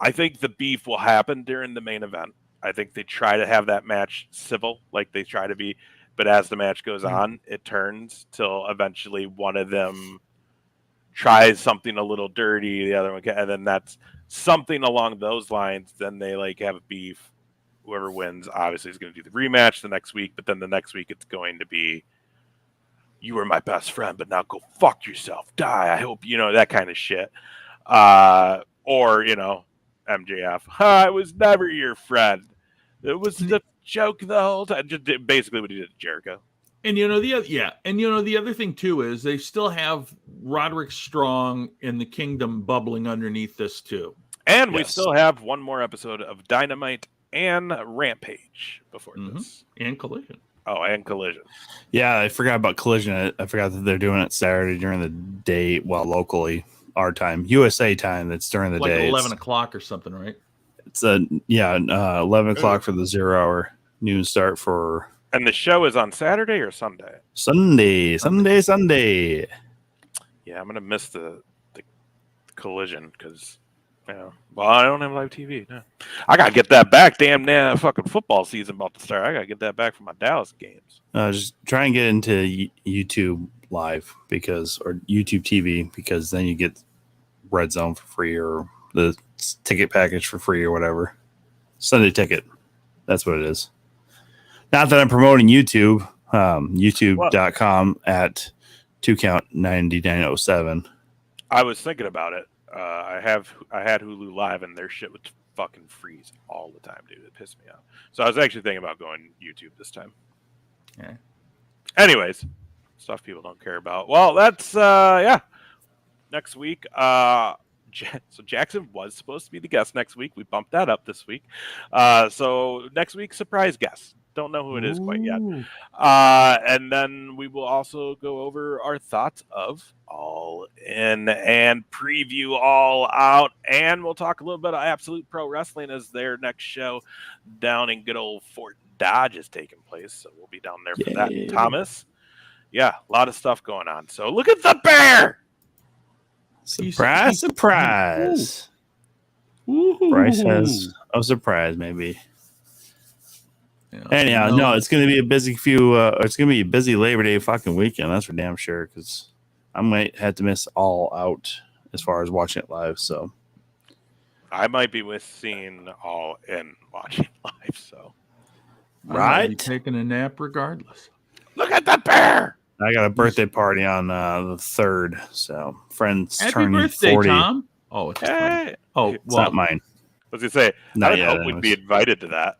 I think the beef will happen during the main event. I think they try to have that match civil, like they try to be. But as the match goes on, it turns till eventually one of them tries something a little dirty, the other one, and then that's something along those lines. Then they like have a beef. Whoever wins, obviously, is going to do the rematch the next week. But then the next week, it's going to be, you were my best friend, but now go fuck yourself, die. I hope that kind of shit. Or MJF, I was never your friend. It was the joke the whole time. Just basically what he did to Jericho. And the other thing too is they still have Roderick Strong and the Kingdom bubbling underneath this too. And we still have one more episode of Dynamite and Rampage before this. And Collision. Oh, and Collision. Yeah, I forgot about Collision. I forgot that they're doing it Saturday during the day, well, locally, our time, USA time. That's during the like day. 11 o'clock or something, right? It's 11 o'clock for the 0 hour noon start for. And the show is on Saturday or Sunday? Sunday. Yeah, I'm gonna miss the Collision because Yeah. Well, I don't have live TV. No. I gotta get that back. Damn, fucking football season about to start. I gotta get that back from my Dallas games. Just try and get into YouTube Live or YouTube TV, because then you get Red Zone for free, or the ticket package for free, or whatever. Sunday Ticket. That's what it is. Not that I'm promoting YouTube. YouTube.com at 2count9907. I was thinking about it. I had Hulu Live, and their shit would fucking freeze all the time, dude. It pissed me off. So I was actually thinking about going YouTube this time. Yeah. Anyways, stuff people don't care about. Well, that's next week. So Jaxon was supposed to be the guest next week. We bumped that up this week. So next week, surprise guest. Don't know who it is quite yet. And then we will also go over our thoughts of All In and preview All Out. And we'll talk a little bit of Absolute Pro Wrestling, as their next show down in good old Fort Dodge is taking place. So we'll be down there for that. Thomas. Yeah, a lot of stuff going on. So look at the bear. Surprise. Bryce has a surprise, maybe. Yeah. Anyhow, no, it's going to be a busy it's going to be a busy Labor Day fucking weekend. That's for damn sure, because I might have to miss All Out as far as watching it live. So I might be missing All In watching live. So I'll be taking a nap regardless. Look at the bear. I got a birthday party on the 3rd. So friends Happy turning birthday, 40. Tom. Oh, it's hey. Oh, It's not mine. What was he say? Not I would yet, hope we'd be invited to that.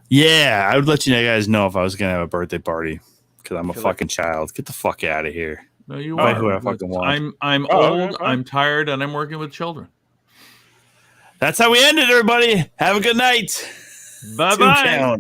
Yeah, I would let you guys know if I was going to have a birthday party, because I'm a fucking child. Get the fuck out of here. No, you Invite are. who I fucking want. I'm old. Okay. I'm tired, and I'm working with children. That's how we end it, everybody. Have a good night. Bye-bye.